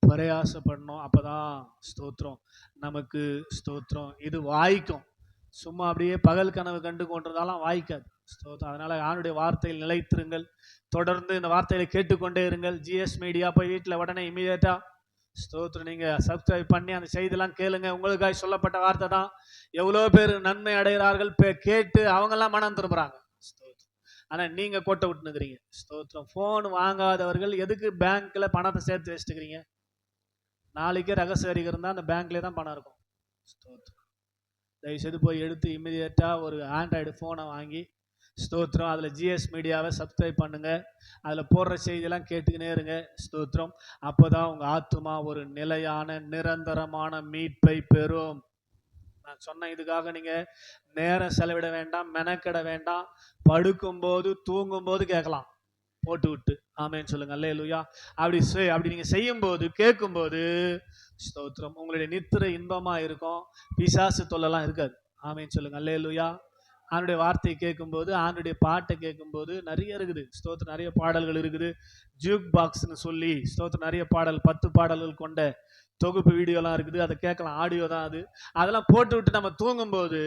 பிரயாசப்படணும். அப்பதான் ஸ்தோத்திரம் நமக்கு ஸ்தோத்திரம் இது வாய்க்கும். சும்மா அப்படியே பகல் கனவு கண்டு கொண்டிருந்தாலும் வாய்க்காது. ஸ்தோத்திரம். அதனால ஆண்டுடைய வார்த்தையில் நிலைத்திருங்கள், தொடர்ந்து இந்த வார்த்தையை கேட்டுக்கொண்டே இருங்கள். ஜிஎஸ் மீடியா போய் வீட்டில் உடனே இமீடியட்டா ஸ்தோத்திரம் நீங்க சப்ஸ்கிரைப் பண்ணி அந்த செய்தியெல்லாம் கேளுங்க. உங்களுக்காக சொல்லப்பட்ட வார்த்தை தான். எவ்வளோ பேர் நன்மை அடைகிறார்கள், கேட்டு அவங்கெல்லாம் மனம் திரும்புறாங்க. ஆனா நீங்க கோட்டை விட்டுனுக்கிறீங்க. ஸ்தோத்திரம். போன் வாங்காதவர்கள் எதுக்கு பேங்க்ல பணத்தை சேர்த்து வச்சுக்கிறீங்க? நாளைக்கே ரகசிய அறிக்கை இருந்தால் அந்த பேங்க்லேயே தான் பணம் இருக்கும். ஸ்தோத்திரம். தயவுசெய்து போய் எடுத்து இம்மிடியேட்டாக ஒரு ஆண்ட்ராய்டு ஃபோனை வாங்கி ஸ்தோத்திரம் அதில் ஜிஎஸ் மீடியாவை சப்ஸ்கிரைப் பண்ணுங்க. அதில் போடுற செய்தியெல்லாம் கேட்டுக்கினே இருங்க. ஸ்தோத்திரம். அப்போ தான் உங்கள் ஆத்துமா ஒரு நிலையான நிரந்தரமான மீட்பை பெறும். நான் சொன்ன இதுக்காக நீங்கள் நேரம் செலவிட வேண்டாம், மெனக்கெட வேண்டாம். படுக்கும்போது தூங்கும்போது கேட்கலாம் போட்டு விட்டு. ஆமேன்னு சொல்லுங்க. அல்லேலூயா. அப்படி நீங்கள் செய்யும்போது கேட்கும்போது ஸ்தோத்திரம் உங்களுடைய நித்திரை இன்பமாக இருக்கும், பிசாசு தொல்லலாம் இருக்காது. ஆமேன்னு சொல்லுங்க. அல்லேலூயா. ஆண்டுடைய வார்த்தையை கேட்கும்போது, ஆண்டுடைய பாட்டை கேட்கும்போது நிறைய இருக்குது. ஸ்தோத்திரம். நிறைய பாடல்கள் இருக்குது. ஜூக் பாக்ஸ்ன்னு சொல்லி ஸ்தோத்திரம் நிறைய பாடல் 10 பாடல்கள் கொண்ட தொகுப்பு வீடியோலாம் இருக்குது. அதை கேட்கலாம். ஆடியோ தான் அது. அதெல்லாம் போட்டு விட்டு நம்ம தூங்கும்போது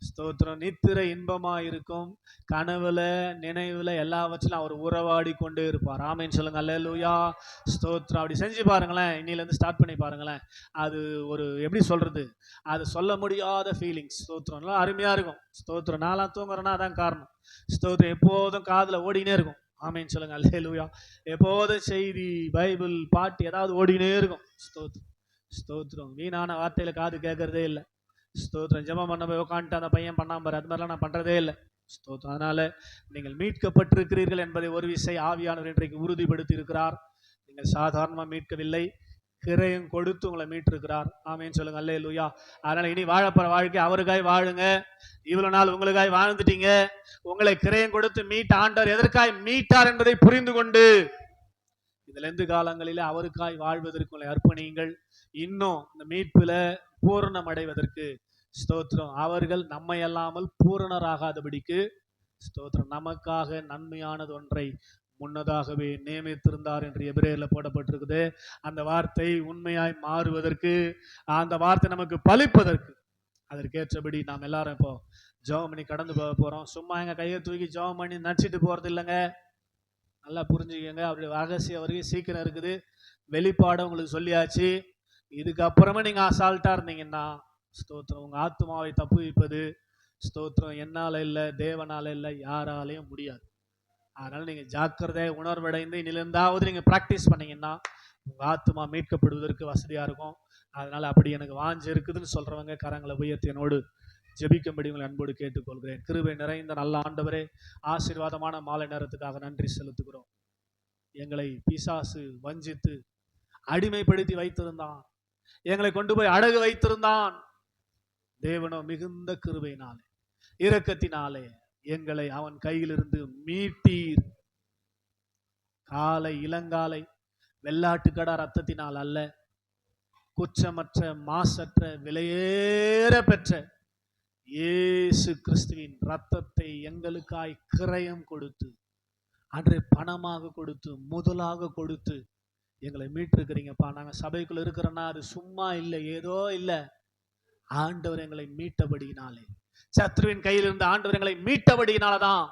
ஸ்தோத்திரம் நித்திரை இன்பமா இருக்கும். கனவுல நினைவுல எல்லாவற்றிலும் அவர் உறவாடி கொண்டே இருப்பார். ஆமேன்னு சொல்லுங்க. அல்லேலூயா. ஸ்தோத்திரம். அப்படி செஞ்சு பாருங்களேன். இன்னிலேருந்து ஸ்டார்ட் பண்ணி பாருங்களேன். அது ஒரு எப்படி சொல்றது, அது சொல்ல முடியாத ஃபீலிங்ஸ். ஸ்தோத்திரம். நல்லா அருமையா இருக்கும். ஸ்தோத்திரம். நான்லாம் தூங்குறேன்னா அதான் காரணம். ஸ்தோத்திரம் எப்போதும் காதுல ஓடினே இருக்கும். ஆமேன்னு சொல்லுங்க. அல்லேலூயா. எப்போதும் செய்தி, பைபிள், பாட்டு ஏதாவது ஓடினே இருக்கும். ஸ்தோத்திரம். ஸ்தோத்திரம். வீணான வார்த்தையில காது கேட்கறதே இல்லை. ஸ்தோத்திரம். ஜெபம் பண்ண போய் உட்காந்துட்டு அந்த பையன் பண்ணாம பாரு, அது மாதிரிலாம் நான் பண்றதே இல்லை. ஸ்தோத்திரம். அதனால நீங்கள் மீட்கப்பட்டிருக்கிறீர்கள் என்பதை ஒரு விசை ஆவியானவர் இன்றைக்கு உறுதிப்படுத்தி இருக்கிறார். நீங்கள் சாதாரணமா மீட்கவில்லை, கிரயம் கொடுத்து உங்களை மீட்டிருக்கிறார். ஆமேன்னு சொல்லுங்க. அல்லேலூயா. அதனால இனி வாழப்போற வாழ்க்கை அவருக்காய் வாழுங்க. இவ்வளவு நாள் உங்களுக்காய் வாழ்ந்துட்டீங்க. உங்களை கிரயம் கொடுத்து மீட்ட ஆண்டவர் எதற்காய் மீட்டார் என்பதை புரிந்து கொண்டு இதுல எந்த காலங்களில அவருக்காய் வாழ்வதற்கு உங்களை அர்ப்பணியுங்கள். இன்னும் இந்த மீட்புல பூரணம் அடைவதற்கு ஸ்தோத்திரம் அவர்கள் நம்மை அல்லாமல் பூரணராகாதபடிக்கு ஸ்தோத்திரம் நமக்காக நன்மையானது ஒன்றை முன்னதாகவே நியமித்திருந்தார் என்று எபிரேயர்ல போடப்பட்டிருக்குது. அந்த வார்த்தை உண்மையாய் மாறுவதற்கு, அந்த வார்த்தை நமக்கு பலிப்பதற்கு அதற்கேற்றபடி நாம் எல்லாரும் இப்போ ஜெபம் பண்ணி கடந்து போக போறோம். சும்மா எங்க கையை தூக்கி ஜெபம் பண்ணி நடிச்சிட்டு போறது இல்லைங்க. நல்லா புரிஞ்சுக்கங்க. அவருடைய ரகசியம் வரைக்கும் சீக்கிரம் இருக்குது. வெளிப்பாடு உங்களுக்கு சொல்லியாச்சு. இதுக்கப்புறமா நீங்க அசால்ட்டா இருந்தீங்கன்னா ஸ்தோத்திரம் உங்க ஆத்துமாவை தப்புவிப்பது ஸ்தோத்திரம் என்னால இல்லை, தேவனால இல்லை, யாராலையும் முடியாது. அதனால நீங்க ஜாக்கிரதையை உணர்வடைந்து இன்னிலிருந்தாவது நீங்க பிராக்டிஸ் பண்ணீங்கன்னா உங்க ஆத்துமா மீட்கப்படுவதற்கு வசதியா இருக்கும். அதனால அப்படி எனக்கு வாஞ்சு இருக்குதுன்னு சொல்றவங்க கரங்களை உயர்த்தி என்னோடு ஜெபிக்கும்படி உங்களை அன்போடு கேட்டுக்கொள்கிறேன். கிருபை நிறைந்த நல்ல ஆண்டவரே, ஆசீர்வாதமான மாலை நேரத்துக்காக நன்றி செலுத்துகிறோம். எங்களை பிசாசு வஞ்சித்து அடிமைப்படுத்தி வைத்திருந்தான், எங்களை கொண்டு போய் அடகு வைத்திருந்தான். தேவனோ மிகுந்த கிருபையினாலே இரக்கத்தினாலே எங்களை அவன் கையிலிருந்து மீட்டீர். காலை இளங்காலை வெள்ளாட்டுக்கடா ரத்தத்தினால் அல்ல, குற்றமற்ற மாசற்ற விலையேற பெற்ற இயேசு கிறிஸ்துவின் ரத்தத்தை எங்களுக்காய் கிரயம் கொடுத்து, அன்றை பணமாக கொடுத்து, முதலாக கொடுத்து எங்களை மீட்டிருக்கிறீங்கப்பா. நாங்கள் சபைக்குள்ள இருக்கிறோன்னா அது சும்மா இல்லை, ஏதோ இல்லை. ஆண்டவர் எங்களை மீட்டபடியினாலே, சத்ருவின் கையிலிருந்து ஆண்டவர் எங்களை மீட்டபடியினாலதான்,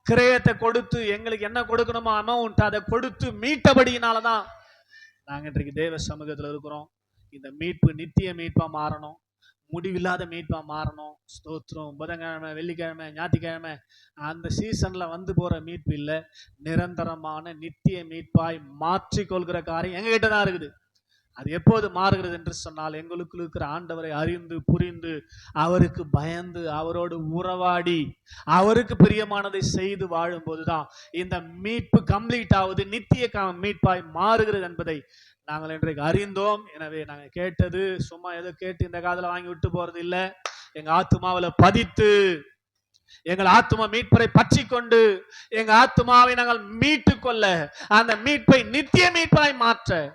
கிரயத்தை கொடுத்து எங்களுக்கு என்ன கொடுக்கணுமோ அமௌண்ட் அதை கொடுத்து மீட்டபடியினாலதான் நாங்க இன்றைக்கு தேவ சமூகத்தில் இருக்கிறோம். இந்த மீட்பு நித்திய மீட்பா மாறணும், முடிவில்லாத மீட்பா மாறணும். ஸ்தோத்திரம். புதன்கிழமை, வெள்ளிக்கிழமை, ஞாயிற்றுக்கிழமை அந்த சீசன்ல வந்து போற மீட்பு இல்லை, நிரந்தரமான நித்திய மீட்பாய் மாற்றிக்கொள்கிற காரியம் எங்க கிட்ட தான் இருக்குது. அது எப்போது மாறுகிறது என்று சொன்னால், எங்களுக்கு இருக்கிற ஆண்டவரை அறிந்து புரிந்து அவருக்கு பயந்து அவரோடு உறவாடி அவருக்கு பிரியமானதை செய்து வாழும் போதுதான் இந்த மீட்பு கம்ப்ளீட் ஆகுது, நித்திய மீட்பாய் மாறுகிறது என்பதை நாங்கள் இன்றைக்கு அறிந்தோம். எனவே நாங்கள் கேட்டது சும்மா ஏதோ கேட்டு இந்த காதல வாங்கி விட்டு போறது இல்லை. எங்க ஆத்துமாவில பதித்து, எங்கள் ஆத்துமா மீட்பரை பற்றி கொண்டு எங்க ஆத்துமாவை நாங்கள் மீட்டு கொள்ள, அந்த மீட்பை நித்திய மீட்பாய் மாற்ற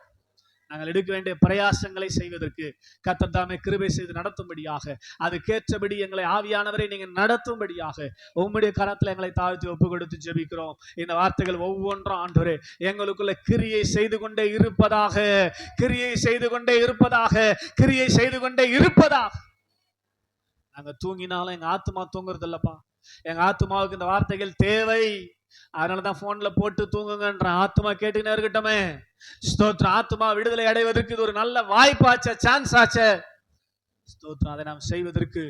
நாங்கள் எடுக்க வேண்டிய பிரயாசங்களை செய்வதற்கு கர்த்தர் தாமே கிருபை செய்து நடத்தும்படியாக, அதுக்கேற்றபடி எங்களை ஆவியானவரை நீங்க நடத்தும்படியாக உம்முடைய கரத்துல எங்களை தாழ்த்தி ஒப்பு கொடுத்து ஜெபிக்கிறோம். இந்த வார்த்தைகள் ஒவ்வொன்றும் ஆண்டவரே எங்களுக்குள்ள கிரியை செய்து கொண்டே இருப்பதாக, கிரியை செய்து கொண்டே இருப்பதாக, கிரியை செய்து கொண்டே இருப்பதாக. நாங்க தூங்கினாலும் எங்க ஆத்துமா தூங்குறது இல்லப்பா. எங்க ஆத்துமாவுக்கு இந்த வார்த்தைகள் தேவை. அதனாலதான் போன்ல போட்டு தூங்குங்கன்ற. ஆத்துமா கேட்டுக்கினே இருக்கட்டுமே. ஸ்தோத்திரம். ஆத்துமா விடுதலை அடைவதற்கு இது ஒரு நல்ல வாய்ப்பாச்ச, சான்ஸ் ஆச்ச. ஸ்தோத்திரம். அதை நாம் செய்வதற்கு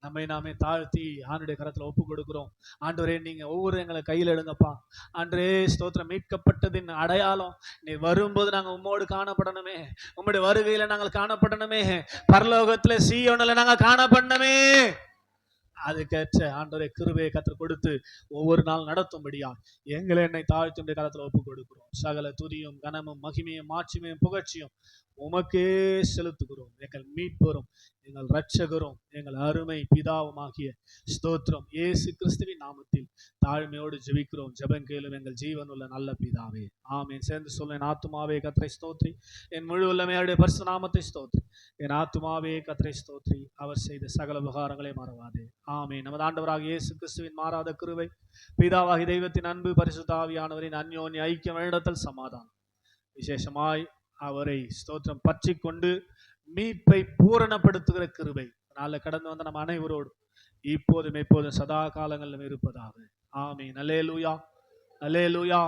நம்மை நாமே தாழ்த்தி ஆண்டுடைய கரத்துல ஒப்பு கொடுக்கிறோம். ஆண்டவரே நீங்க ஒவ்வொரு எங்களை கையில் எடுங்கப்பா. ஆண்டரே ஸ்தோத்திரம். மீட்கப்பட்டதின் அடையாளம் நீ வரும்போது நாங்க உம்மோடு காணப்படணுமே, உம்முடைய வருகையில நாங்கள் காணப்படணுமே, பரலோகத்துல சீயோனில் நாங்க காணப்படணுமே. அதுக்கேற்ற ஆண்டவரே கிருபையை கற்றுக் கொடுத்து ஒவ்வொரு நாள் நடத்தும்படியா எங்களை என்னை தாழ்த்துடைய காலத்தில் ஒப்பு கொடுக்கிறோம். சகல துதியும் கனமும் மகிமையும் மாட்சிமையும் புகழ்ச்சியும் உமக்கே செலுத்துகிறோம். எங்கள் மீட்பரும் எங்கள் இரட்சகரும் எங்கள் அருமை பிதாவுமாகிய ஸ்தோத்திரம் இயேசு கிறிஸ்துவின் நாமத்தில் தாழ்மையோடு ஜெபிக்கிறோம். ஜெபங்கேளும் எங்கள் ஜீவனுள்ள நல்ல பிதாவே, ஆமென். சேர்ந்து சொல்ல, என் ஆத்துமாவே கர்த்தரை ஸ்தோத்ரி, என் முழு உள்ளமையுடைய பரிசுத்த நாமத்தை ஸ்தோத்ரி. என் ஆத்துமாவே கர்த்தரை ஸ்தோத்ரி, அவர் செய்த சகல உபகாரங்களை மறவாதே. ஆமென். நமது ஆண்டவராகிய இயேசு கிறிஸ்துவின் மாறாத கிருபை, பிதாவாகிய தெய்வத்தின் அன்பு, பரிசுத்த ஆவியானவரின் அந்யோன்ய ஐக்கியம், வழிநடத்தல், சமாதானம், விசேஷமாய் அவரை ஸ்தோத்திரம் பற்றி கொண்டு மீட்பை பூரணப்படுத்துகிற கிருபை நாளை கடந்து வந்த நம்ம அனைவரோடு இப்போதும் எப்போதும் சதா காலங்களிலும் இருப்பதாக. ஆமென். அல்லேலூயா, அல்லேலூயா.